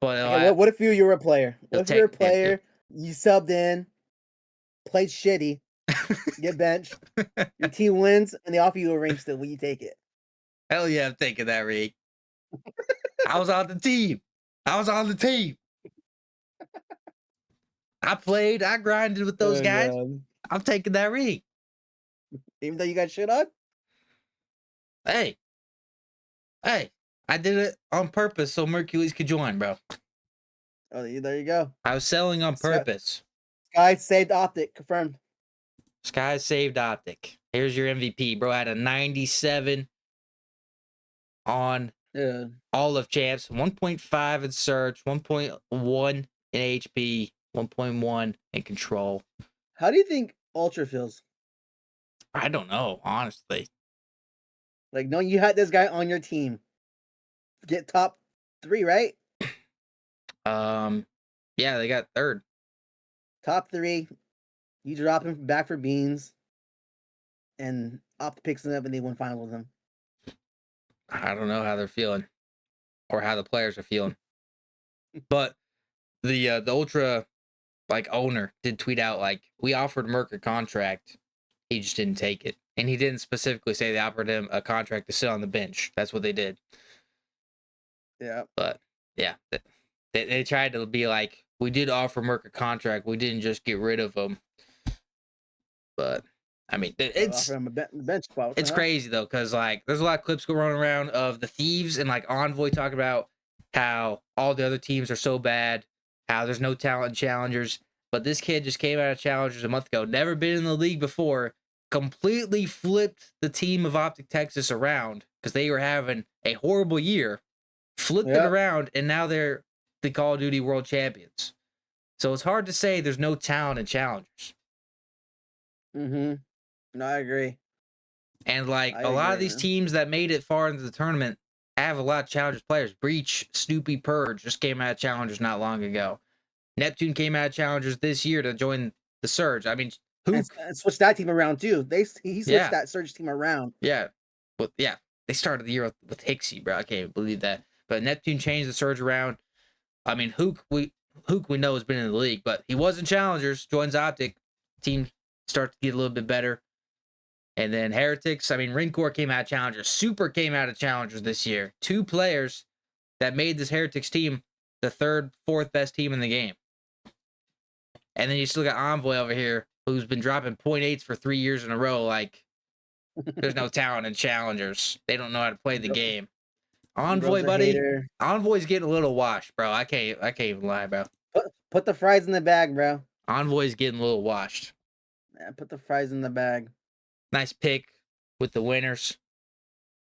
But Okay, what if you were a player? What if you're a player? You subbed in, played shitty, get benched, your team wins, and they offer you a ring still. Will you take it? Hell yeah, I'm taking that ring. I was on the team. I played. I grinded with those guys. God. I'm taking that ring. Even though you got shit on? Hey, I did it on purpose so Mercules could join, bro. Oh, there you go. I was selling on purpose. Skyz saved OpTic. Confirmed. Skyz saved OpTic. Here's your MVP, bro. Had a 97 on all of champs, 1.5 in search, 1.1 in HP, 1.1 in control. How do you think Ultra feels? I don't know, honestly. Like, no, you had this guy on your team. Get top 3, right? Yeah, they got 3rd. Top 3. You drop him back for beans. And OpTic picks him up and they win final with him. I don't know how they're feeling or how the players are feeling. But the Ultra owner did tweet out we offered Merc a contract. He just didn't take it. And he didn't specifically say they offered him a contract to sit on the bench. That's what they did. Yeah. But yeah, they tried to be like, we did offer Merc a contract. We didn't just get rid of him. But I mean, it's bench spot. It's crazy though, because there's a lot of clips going around of the Thieves and Envoy talking about how all the other teams are so bad, how there's no talent in challengers. But this kid just came out of challengers a month ago, never been in the league before, completely flipped the team of OpTic Texas around because they were having a horrible year, flipped it around, and now they're the Call of Duty World Champions. So it's hard to say there's no talent in challengers. Mm-hmm. No, I agree. And a lot of these teams that made it far into the tournament have a lot of challengers players. Breach, Snoopy, Purge just came out of challengers not long ago. Neptune came out of challengers this year to join the Surge. I mean, and switched that team around too. He switched that Surge team around. Yeah. Well, yeah. They started the year with Hixie, bro. I can't believe that. But Neptune changed the Surge around. I mean, Hook we know has been in the league, but he was in challengers, joins OpTic. Team starts to get a little bit better. And then Heretics, I mean, Rincor came out of challengers. Super came out of challengers this year. 2 players that made this Heretics team the third, fourth best team in the game. And then you still got Envoy over here, who's been dropping 0.8s for 3 years in a row. Like, there's no talent in challengers. They don't know how to play the game. Envoy, buddy. Envoy's getting a little washed, bro. I can't even lie, bro. Put the fries in the bag, bro. Envoy's getting a little washed. Yeah, put the fries in the bag. Nice pick with the winners.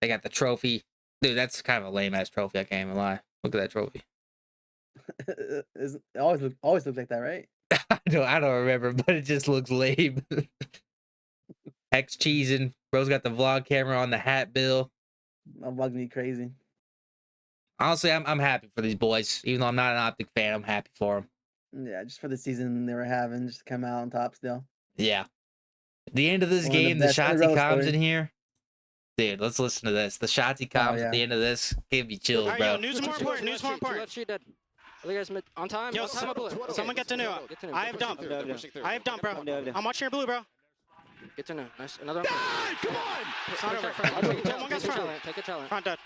They got the trophy. Dude, that's kind of a lame ass trophy. I can't even lie. Look at that trophy. It always looks like that, right? I don't remember, but it just looks lame. Hex cheesing. Bro's got the vlog camera on the hat bill. I'm bugging me crazy. Honestly, I'm happy for these boys. Even though I'm not an OpTic fan, I'm happy for them. Yeah, just for the season they were having, just to come out on top still. Yeah. At the end of this game, the Shotzzy Comms in here. Dude, let's listen to this. The Shotzzy Comms at the end of this give me chills, bro. News more important. News more important. Are you guys on time? Yo, someone get to new. I have dump. I have dump, bro. I'm watching your blue, bro. Get to new. Nice. Another one. Come on! It's not over. One guy's front. Take a challenge. Front dead.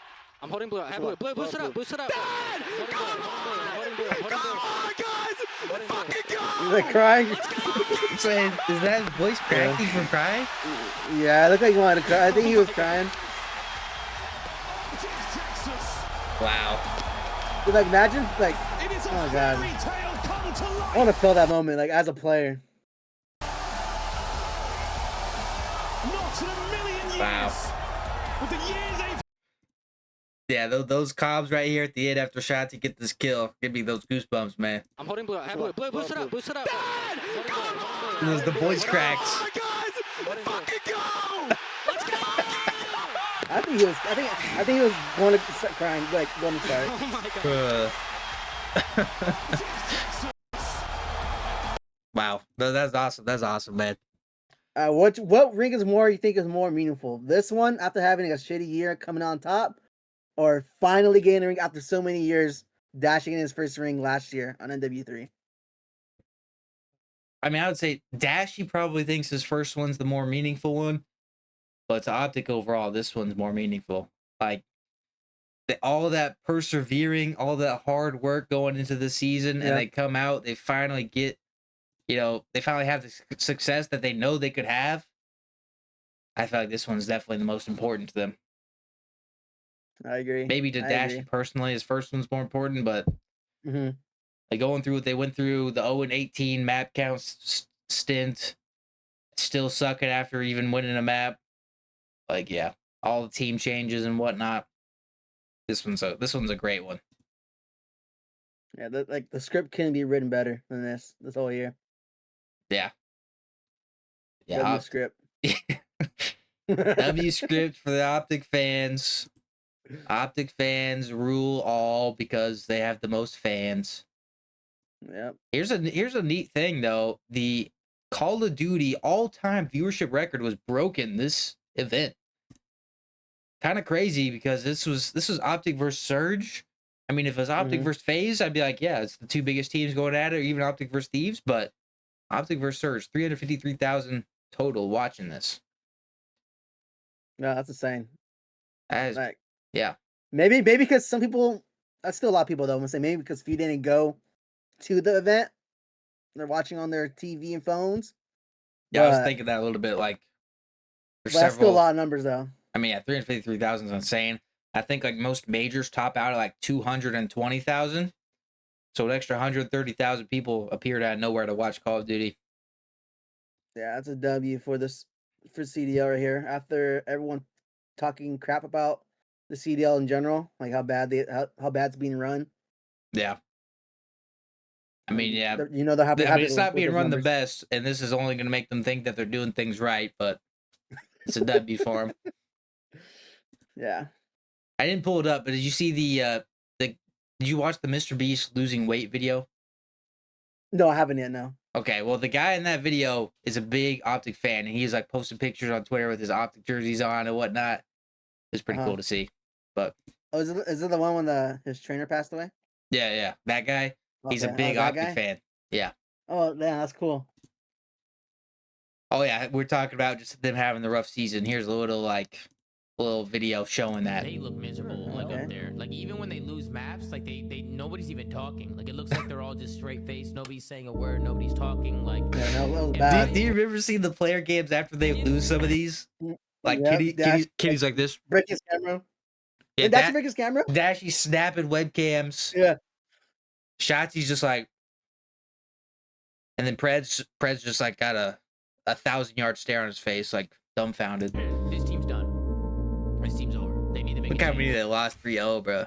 I'm holding blue. I have blue. Blue, boost it up. Boost it up. Holding blue. Come on, guys! Fucking go! Is that crying? Is that voice cracking from crying? Yeah, it looked like he wanted to cry. I think he was crying. Wow. Dude, like, imagine, like, oh my god. I want to feel that moment, like, as a player. Wow. Yeah, those cobs right here at the end after Shotzzy get this kill. Give me those goosebumps, man. I'm holding blue. I have blue. Blue, boost it up. Boost it up. The voice cracks. I think he was going to start crying, like going to start. Oh my god. Wow, that's awesome. That's awesome, man. What ring is more? You think is more meaningful? This one after having a shitty year coming on top, or finally getting a ring after so many years, dashing in his first ring last year on NW3? I mean, I would say Dashy probably thinks his first one's the more meaningful one. But to OpTic overall, this one's more meaningful. Like, all that persevering, all that hard work going into the season, and they come out, they finally get, they finally have the success that they know they could have. I feel like this one's definitely the most important to them. I agree. Maybe to Dashy personally, his first one's more important, but like going through what they went through, the 0-18 map count stint, still sucking after even winning a map. Like, yeah, all the team changes and whatnot. This one's a great one. Yeah, the script couldn't be written better than this whole year. Yeah. W script. W script for the OpTic fans. OpTic fans rule all because they have the most fans. Yep. Here's a neat thing though. The Call of Duty all-time viewership record was broken this event. Kind of crazy because this was OpTic versus Surge. I mean, if it was OpTic versus FaZe, I'd be like, yeah, it's the two biggest teams going at it, or even OpTic versus Thieves. But OpTic versus Surge, 353,000 total watching this. No, that's insane. That is, like, yeah. Maybe because some people, that's still a lot of people though. I'm gonna say maybe because if you didn't go to the event, they're watching on their TV and phones. Yeah, I was thinking that a little bit. Like, that's still a lot of numbers though. I mean, yeah, 353,000 is insane. I think like most majors top out at like 220,000. So an extra 130,000 people appeared out of nowhere to watch Call of Duty. Yeah, that's a W for CDL right here. After everyone talking crap about the CDL in general, like how bad it's being run. Yeah. I mean, yeah. They're happy. It's not being run the best, and this is only going to make them think that they're doing things right, but it's a W for them. Yeah. I didn't pull it up, but did you see did you watch the Mr. Beast losing weight video? No, I haven't yet, no. Okay, well, the guy in that video is a big OpTic fan, and he's like posting pictures on Twitter with his OpTic jerseys on and whatnot. It's pretty cool to see. But is it the one when his trainer passed away? Yeah, that guy. Okay. He's a big OpTic fan. Yeah. Oh, yeah, that's cool. Oh yeah, we're talking about just them having the rough season. Here's a little video showing that. They look miserable, like up there. Like even when they lose maps, like they know nobody's even talking. Like, it looks like they're all just straight faced. Nobody's saying a word. Nobody's talking. Like, Yeah, no, that was bad. Do you ever see the player games after they lose some of these? Like Yep, Kitty's like this. break his camera. Yeah, Did Dashy break his camera? Dashy snapping webcams. Yeah. Shotzy's just like, and then Pred's just like got a 1,000-yard stare on his face, like dumbfounded. this team's done. This team's over. They need to make Look a how change. many they lost 3-0, bro.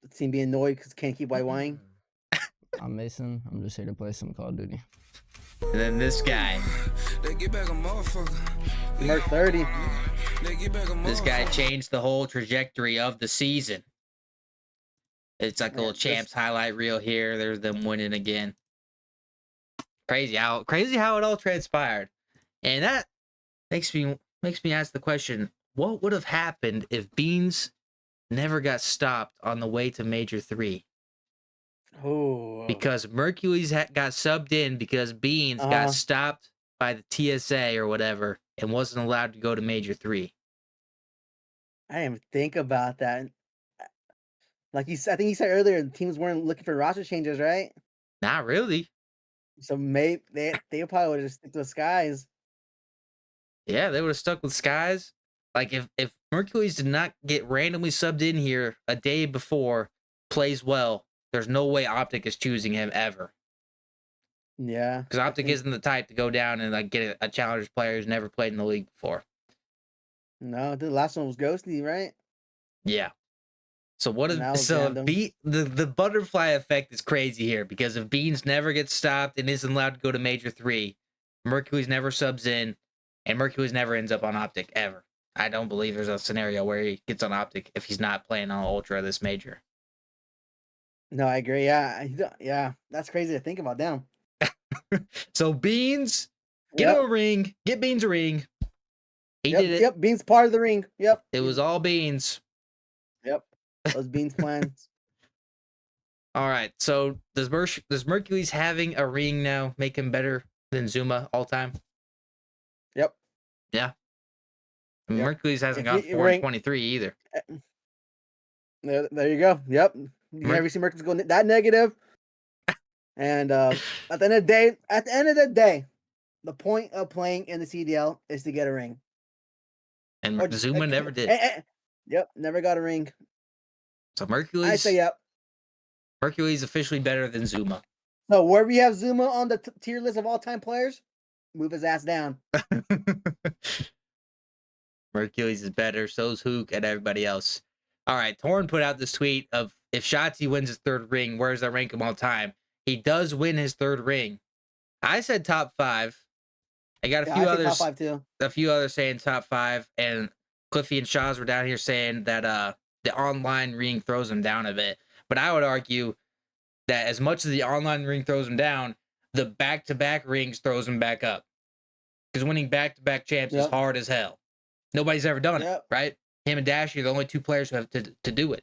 The team being annoyed because can't keep whining. I'm Mason. I'm just here to play some Call of Duty. And then this guy. Mark 30. This guy changed the whole trajectory of the season. It's like a little champs highlight reel here. There's them winning again. Crazy how it all transpired. And that makes me ask the question, what would have happened if Beans never got stopped on the way to Major 3? Oh. Because Mercules got subbed in because Beans got stopped by the TSA or whatever and wasn't allowed to go to Major 3. I didn't even think about that. Like I think you said earlier, the teams weren't looking for roster changes, right? Not really. So maybe they probably would have just stick to the Skyz. Yeah, they would have stuck with Skyz. Like if Mercules did not get randomly subbed in here a day before, plays well, there's no way OpTic is choosing him ever. Yeah. Because OpTic isn't the type to go down and like get a challengers player who's never played in the league before. No, the last one was Ghosty, right? Yeah. So what if random. the butterfly effect is crazy here because if Beans never gets stopped and isn't allowed to go to Major 3, Mercules never subs in, and Mercules never ends up on OpTic ever. I don't believe there's a scenario where he gets on OpTic if he's not playing on Ultra this major. No, I agree. Yeah, that's crazy to think about. Damn. So Beans, get a ring. Get Beans a ring. He did it. Yep, Beans part of the ring. Yep. It was all Beans. Yep. Those Beans plans. All right. So does Mercules having a ring now make him better than Zoomaa all time? Yep. Yeah. Mercules hasn't got 423 either. There you go. Yep. You never see Mercules go that negative. And at the end of the day, the point of playing in the CDL is to get a ring. And Zoomaa never did. Yep, never got a ring. So Mercules. I say yep. Mercules officially better than Zoomaa. So where we have Zoomaa on the tier list of all-time players, move his ass down. Mercules is better. So's Hook and everybody else. All right, Torn put out this tweet of if Shotzzy wins his third ring, where does that rank him all time? He does win his third ring. I said top 5. I got a few others. Top 5 too. A few others saying top 5, and Cliffy and Shaw's were down here saying that the online ring throws him down a bit. But I would argue that as much as the online ring throws him down, the back-to-back rings throws him back up. Because winning back-to-back champs is hard as hell. Nobody's ever done it, right? Him and Dashy are the only two players who have to do it.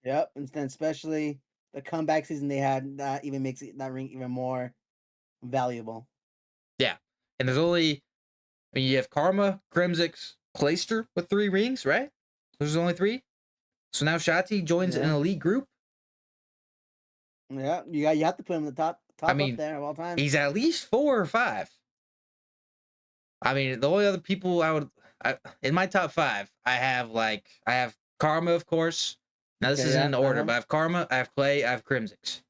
Yep, and then especially the comeback season they had, that even makes that ring even more valuable. Yeah, and there's only, you have Karma, Crimsix, Clayster with 3 rings, right? There's only 3. So now Shotzzy joins an elite group. Yeah, you have to put him in the top up there of all time. He's at least 4 or 5. I mean, the only other people in my top 5, I have Karma, of course. Now this isn't in order, but I have Karma, I have Clay, I have Crimsix.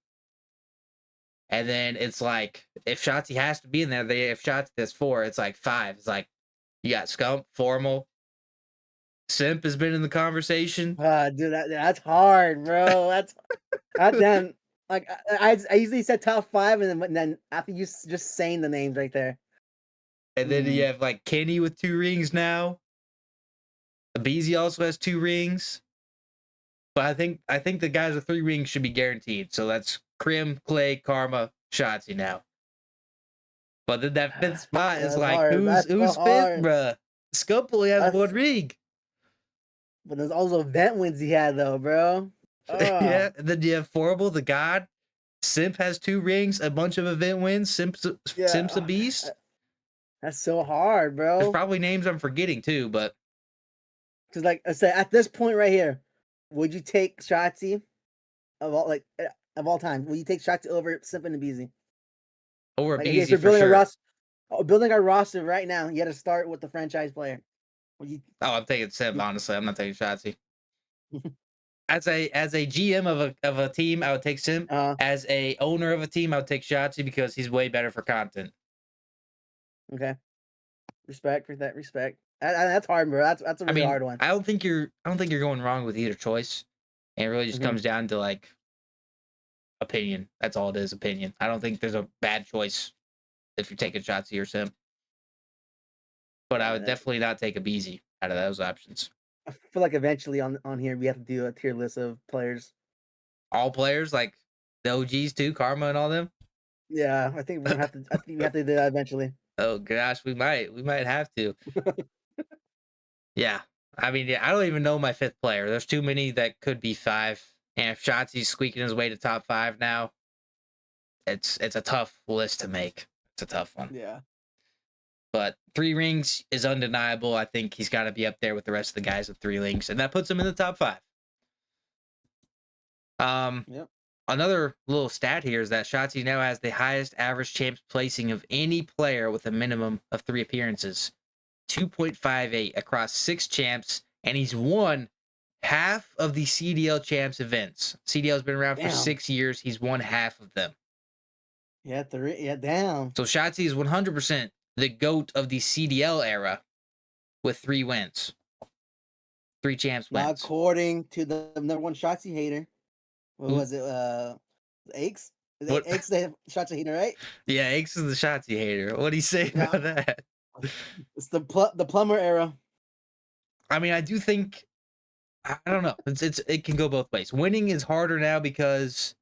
And then it's like, if Shotzzy has to be in there, if Shotzzy has 4, it's like 5. It's like, you got Scump, Formal, Simp has been in the conversation. Dude, that's hard, bro. That's goddamn. Like I usually said top 5, and then after you just saying the names right there. And then you have like Kenny with 2 rings now. Abeezy also has 2 rings. But I think the guys with 3 rings should be guaranteed. So that's Crim, Clay, Karma, Shotzzy now. But then that 5th spot is like, hard. who's 5th, bruh? Scump only has 1 ring. But there's also event wins he had though, bro. Yeah, and then you have Formal, the God. Simp has 2 rings, a bunch of event wins. Simp's a beast. That's so hard, bro. There's probably names I'm forgetting too, but because like I said, at this point right here, would you take Shotzzy of all time? Will you take Shotzzy over Simp and Beezy? Over Like, if Beezy you're for building a sure. roster, building our roster right now, you got to start with the franchise player. Oh, I'm taking Simp. Honestly, I'm not taking Shotzzy. As a GM of a team, I would take Simp. As a owner of a team, I would take Shotzzy because he's way better for content. Okay, respect for that. Respect. That's hard, bro. That's a really hard one. I don't think you're going wrong with either choice. And it really just comes down to like opinion. That's all it is, opinion. I don't think there's a bad choice if you're taking Shotzzy or Simp. But I would definitely not take a Beezy out of those options. I feel like eventually on here we have to do a tier list of players. All players, like the OGs too, Karma and all them. Yeah, I think we're gonna have to. I think we have to do that eventually. Oh gosh, we might have to. Yeah, I mean, yeah, I don't even know my fifth player. There's too many that could be 5. And if Shotzi's squeaking his way to top 5 now, it's a tough list to make. It's a tough one. Yeah. But 3 rings is undeniable. I think he's got to be up there with the rest of the guys with 3 rings, and that puts him in the top 5. Yep. Another little stat here is that Shotzzy now has the highest average champs placing of any player with a minimum of 3 appearances, 2.58 across 6 champs, and he's won half of the CDL champs events. CDL's been around for 6 years. He's won half of them. Yeah, 3. Yeah, damn. So Shotzzy is 100% the GOAT of the CDL era with 3 wins. 3 champs wins. Now, according to the number 1 Shotzzy hater, what was it? Aches? Aches the Shotzzy hater, right? Yeah, Aches is the Shotzzy hater. What do you say about that? It's the plumber era. I mean, I do think, I don't know. It can go both ways. Winning is harder now because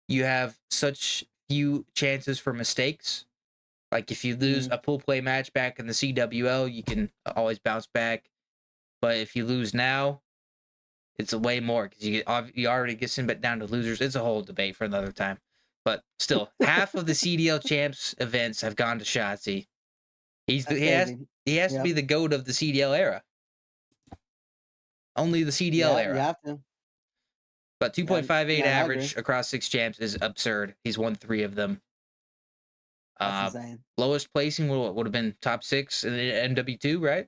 you have such few chances for mistakes. Like if you lose a pool play match back in the CWL, you can always bounce back. But if you lose now, it's a way more because you already get sent down to losers. It's a whole debate for another time. But still, half of the CDL champs events have gone to Shotzzy. He has to be the GOAT of the CDL era. Only the CDL era. You have to. But 2.58 average across 6 champs is absurd. He's won 3 of them. That's insane. Lowest placing would have been top 6 in the MW2, right?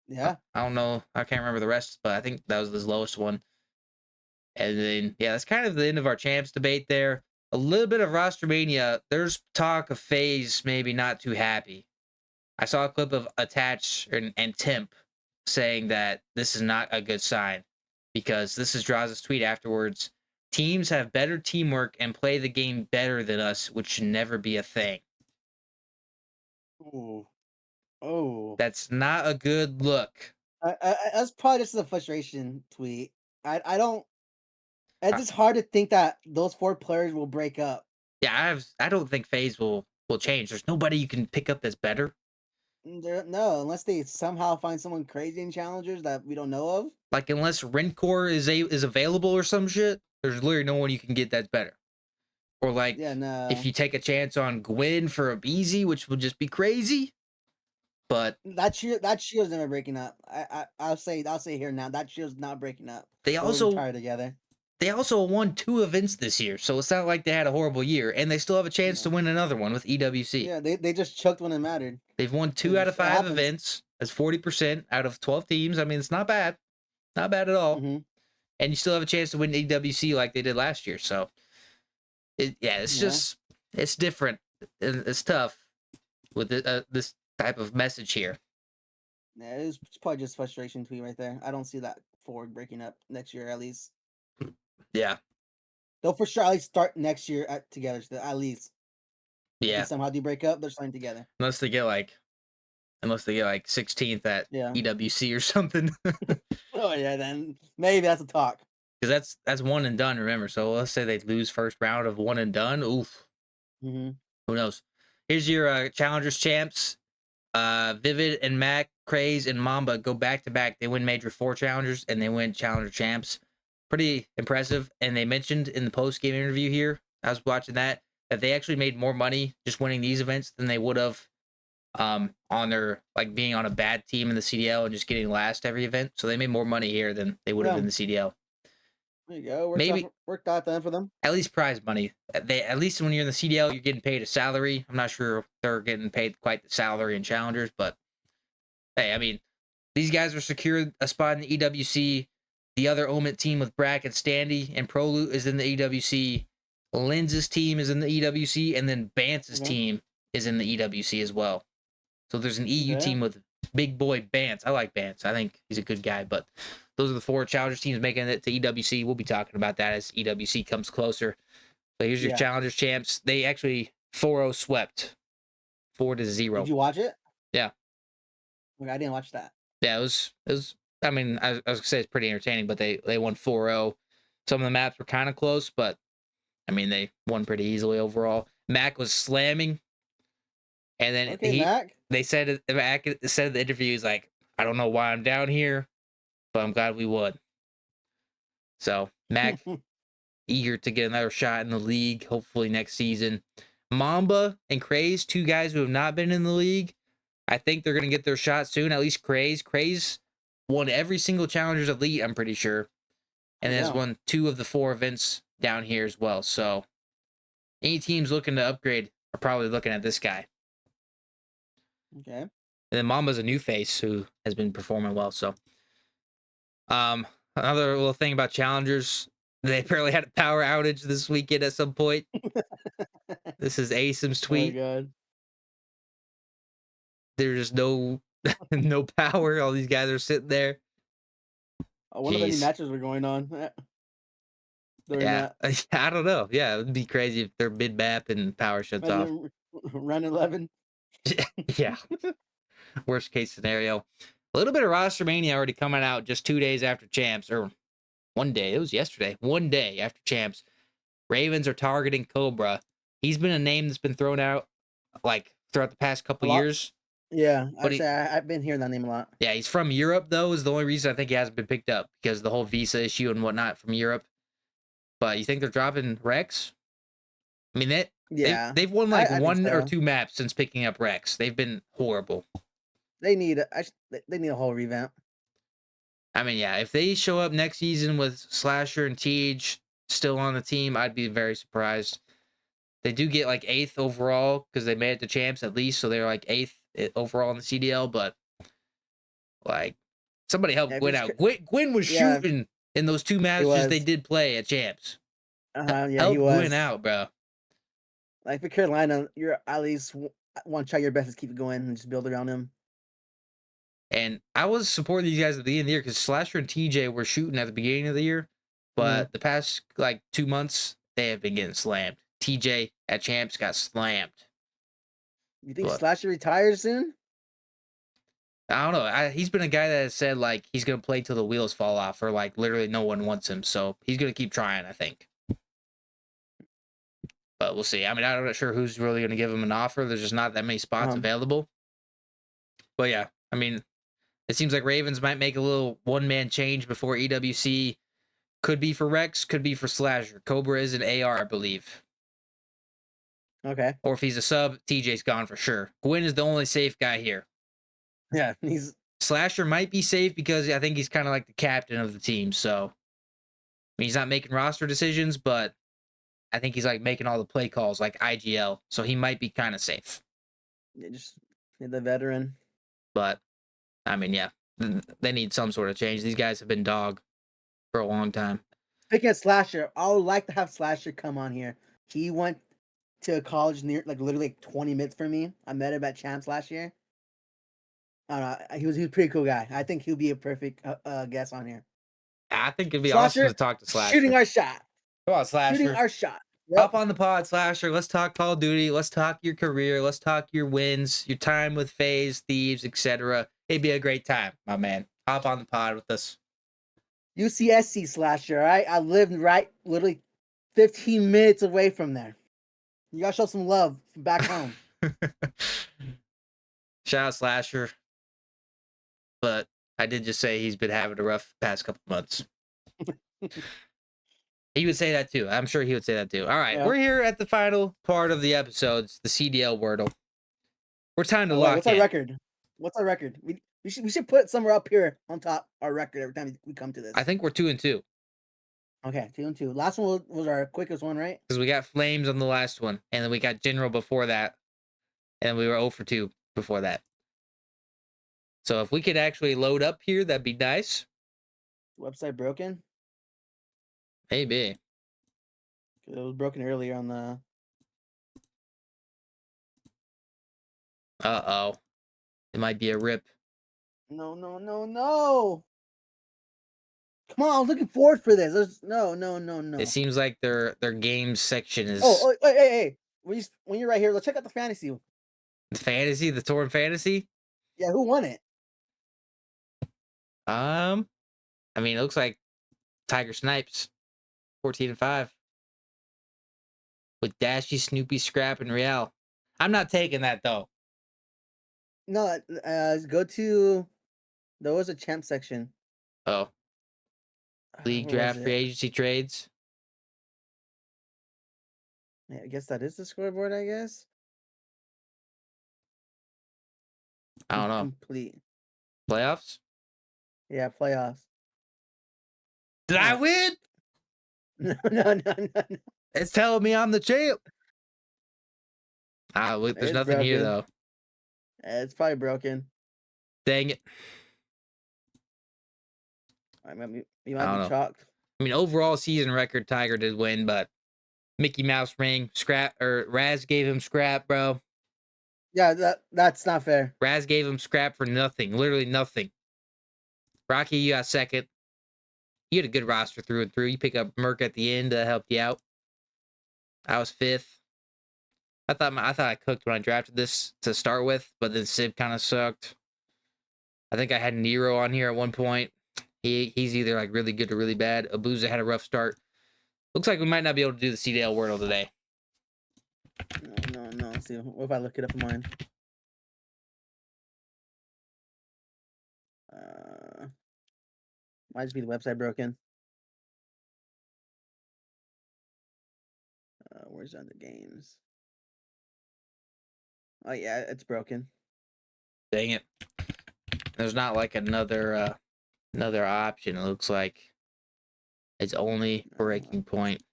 Yeah. I don't know. I can't remember the rest, but I think that was the lowest one. And then, yeah, that's kind of the end of our champs debate there. A little bit of ROSTERMANIA. There's talk of FaZe maybe not too happy. I saw a clip of Attach and Temp saying that this is not a good sign because this is Draws' tweet afterwards. Teams have better teamwork and play the game better than us, which should never be a thing. Oh. That's not a good look. That's probably just a frustration tweet. I don't. It's just hard to think that those 4 players will break up. Yeah, I don't think FaZe will change. There's nobody you can pick up that's better. No, unless they somehow find someone crazy in challengers that we don't know of. Like unless Rencor is available or some shit, there's literally no one you can get that's better. Or like, if you take a chance on Gwen for a Beezy, which would just be crazy. But that shield's never breaking up. I'll say here now that shield's not breaking up. They also retire together. They also won 2 events this year, so it's not like they had a horrible year, and they still have a chance to win another one with EWC. Yeah, they just choked when it mattered. They've won 2 out of 5 events. That's 40% out of 12 teams. I mean, it's not bad. Not bad at all. And you still have a chance to win EWC like they did last year. So, just, it's different. It's tough with this type of message here. Yeah, it's probably just frustration tweet right there. I don't see that forward breaking up next year at least. Yeah. They'll for sure at least start next year together, at least. Yeah. If somehow do break up, they're starting together. Unless they get like 16th at EWC or something. Oh yeah, then maybe that's a talk. Because that's one and done, remember. So let's say they lose first round of one and done. Oof. Who knows? Here's your challengers champs. Vivid and Mac, Craze, and Mamba go back to back. They win Major 4 challengers and they win challenger champs. Pretty impressive. And they mentioned in the post-game interview here, I was watching that they actually made more money just winning these events than they would have on their, like, being on a bad team in the CDL and just getting last every event. So they made more money here than they would have in the CDL. There you go. Maybe Worked out then for them. at least prize money. At least when you're in the CDL, you're getting paid a salary. I'm not sure if they're getting paid quite the salary in challengers, but hey, I mean, these guys are secured a spot in the EWC. The other Omit team with Brack and Standy and Proloot is in the EWC. Linz's team is in the EWC, and then Bance's team is in the EWC as well. So there's an EU team with big boy Bance. I like Bance. I think he's a good guy, but those are the 4 challengers teams making it to EWC. We'll be talking about that as EWC comes closer. So here's your challengers champs. They actually 4-0 swept. 4-0. Did you watch it? Yeah. Okay, I didn't watch that. Yeah, it was I mean, I was gonna say it's pretty entertaining, but they won 4-0. Some of the maps were kind of close, but I mean they won pretty easily overall. Mac was slamming, and then they said Mac said in the interview, he's like, I don't know why I'm down here, but I'm glad we won. So Mac eager to get another shot in the league, hopefully next season. Mamba and Craze, 2 guys who have not been in the league. I think they're going to get their shot soon, at least Craze. Craze won every single Challengers Elite, I'm pretty sure. And has won 2 of the 4 events down here as well. So any teams looking to upgrade are probably looking at this guy. Okay. And then Mamba's a new face who has been performing well. So another little thing about Challengers, they apparently had a power outage this weekend at some point. This is Asim's tweet. Oh, God. There's no power. All these guys are sitting there. I wonder if any matches were going on. Yeah, I don't know. Yeah, it would be crazy if they're mid-map and power shuts off. Run 11. Yeah. Worst case scenario. A little bit of ROSTERMANIA already coming out just 2 days after Champs, or 1 day. It was yesterday. 1 day after Champs. Ravens are targeting Cobra. He's been a name that's been thrown out like throughout the past couple years. Yeah, I've been hearing that name a lot. Yeah, he's from Europe, though, is the only reason I think he hasn't been picked up, because the whole visa issue and whatnot from Europe. But you think they're dropping Rex? I mean, they've won like 1 or 2 maps since picking up Rex. They've been horrible. They need a whole revamp. I mean, yeah, if they show up next season with Slasher and Tej still on the team, I'd be very surprised. They do get like 8th overall because they made it to Champs at least, so they're like 8th overall in the CDL, but like somebody help Gwyn out. Gwyn was shooting in those 2 matches they did play at Champs. Yeah, help he was. Gwyn out, bro. Like for Carolina, you're at least want to try your best to keep it going and just build around him. And I was supporting these guys at the beginning of the year because Slasher and TJ were shooting at the beginning of the year, but the past like 2 months they have been getting slammed. TJ at Champs got slammed. You think Slasher retires soon? I don't know. He's been a guy that has said like he's gonna play till the wheels fall off, or like literally no one wants him. So he's gonna keep trying, I think. But we'll see. I mean, I'm not sure who's really gonna give him an offer. There's just not that many spots available. But yeah, I mean, it seems like Ravens might make a little 1-man change before EWC. Could be for Rex, could be for Slasher. Cobra is an AR, I believe. Okay. Or if he's a sub, TJ's gone for sure. Gwyn is the only safe guy here. Yeah, Slasher might be safe because I think he's kind of like the captain of the team. So I mean, he's not making roster decisions, but I think he's like making all the play calls like IGL. So he might be kind of safe. Yeah, just the veteran. But I mean, yeah, they need some sort of change. These guys have been dog for a long time. Speaking of Slasher, I would like to have Slasher come on here. He went to a college near, like literally 20 minutes from me. I met him at Champs last year. I don't know. He was a pretty cool guy. I think he'll be a perfect guest on here. I think it'd be awesome to talk to Slasher. Shooting our shot. Come on, Slasher. Shooting our shot. Hop on the pod, Slasher. Let's talk Call of Duty. Let's talk your career. Let's talk your wins, your time with FaZe, Thieves, etc. It'd be a great time, my man. Hop on the pod with us. UCSC Slasher, all right? I lived literally 15 minutes away from there. You gotta show some love from back home. Shout out Slasher. But I did just say he's been having a rough past couple months. He would say that too. I'm sure he would say that too. All right, we're here at the final part of the episodes, the CDL Wordle. We're time to lock in. What's our record? What's our record? We should put somewhere up here on top our record every time we come to this. I think we're 2-2. Okay, 2-2. Last one was our quickest one, right? Because we got Flames on the last one, and then we got General before that, and we were 0 for 2 before that. So if we could actually load up here, that'd be nice. Website broken. Maybe. It was broken earlier on the. Uh-oh. It might be a rip. No. Come on, I was looking forward for this. No. It seems like their games section is Oh, hey. When you're right here, let's check out the fantasy. the fantasy, the Torn Fantasy. Yeah, who won it? I mean, it looks like Tiger Snipes, 14-5. With Dashy, Snoopy, Scrap, and Real. I'm not taking that though. No, go to. There was a champ section. Oh. League Where was draft, free it? agency trades. Yeah, I guess that is the scoreboard. I guess. I don't know. Complete. Playoffs? Yeah, playoffs. Did I win? No. It's telling me I'm the champ. Look, there's It's nothing here broken. though. It's probably broken. Dang it. You I might don't be know. chalked. I mean, overall season record, Tiger did win, but Mickey Mouse ring, Scrap, or Raz gave him Scrap, bro. Yeah, that's not fair. Raz gave him Scrap for nothing, literally nothing. Rocky, you got second. You had a good roster through and through. You pick up Merc at the end to help you out. I was fifth. I thought I cooked when I drafted this to start with, but then Sib kind of sucked. I think I had Nero on here at one point. He's either like really good or really bad. Abuza had a rough start. Looks like we might not be able to do the CDL Wordle today. No. Let's see. What if I look it up in mine? Might just be the website broken. Where's the other games? Oh yeah, it's broken. Dang it. There's not like another option. It looks like it's only breaking point.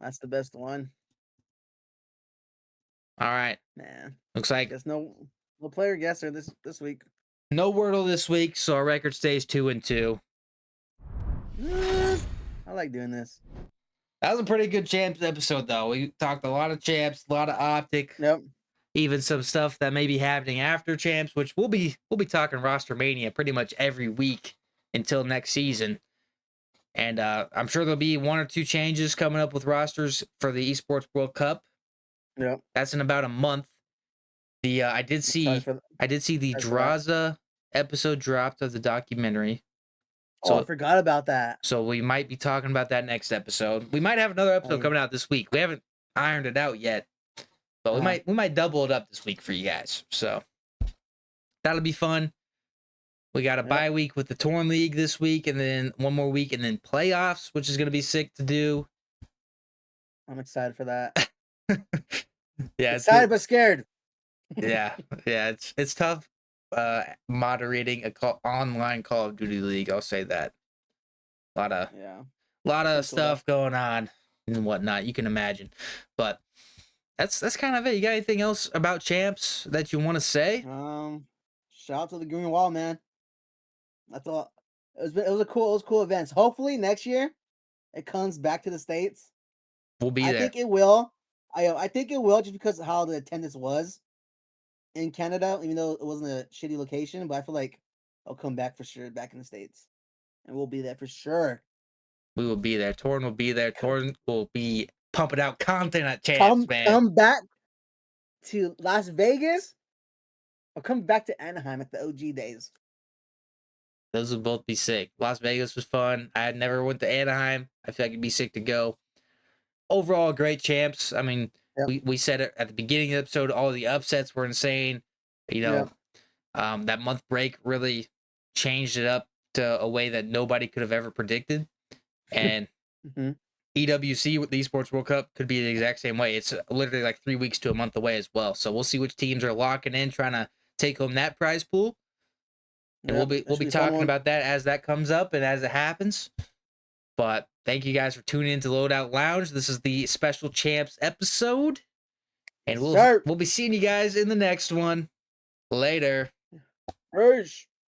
That's the best one. All right. Man. Looks like Guess no player guesser this week. no Wordle this week, so our record stays 2-2. I like doing this. That was a pretty good champs episode, though. We talked a lot of champs, a lot of OpTic. Yep. Even some stuff that may be happening after champs, which we'll be talking ROSTERMANIA pretty much every week until next season. And I'm sure there'll be 1 or 2 changes coming up with rosters for the Esports World Cup. Yep. That's in about a month. I did see the Draza episode dropped of the documentary. So I forgot about that. So we might be talking about that next episode. We might have another episode coming out this week. We haven't ironed it out yet, but we might double it up this week for you guys. So that'll be fun. We got a bye week with the Torn League this week, and then 1 more week, and then playoffs, which is going to be sick to do. I'm excited for that. Yeah, excited but scared. yeah, it's tough moderating a online Call of Duty league. I'll say that. A lot of stuff going on and whatnot. You can imagine, but that's kind of it. You got anything else about champs that you want to say? Shout out to the Green Wall, man. That's all. It was cool events. Hopefully next year it comes back to the States. We'll be there. I think it will. I think it will just because of how the attendance was in Canada, even though it wasn't a shitty location. But I feel like I'll come back for sure back in the States, and we'll be there for sure. We will be there. Torn will be there. Torn will be pumping out content at champs, man. Come back to Las Vegas, or come back to Anaheim at the OG days. Those would both be sick. Las Vegas was fun. I had never went to Anaheim. I feel like it'd be sick to go. Overall, great champs. I mean, we said it at the beginning of the episode. All the upsets were insane. You know, that month break really changed it up to a way that nobody could have ever predicted. And EWC with the Esports World Cup could be the exact same way. It's literally like 3 weeks to a month away as well. So we'll see which teams are locking in, trying to take home that prize pool. And we'll be talking about that as that comes up and as it happens. But thank you guys for tuning into Loadout Lounge. This is the special champs episode. And we'll be seeing you guys in the next one. Later. Peace.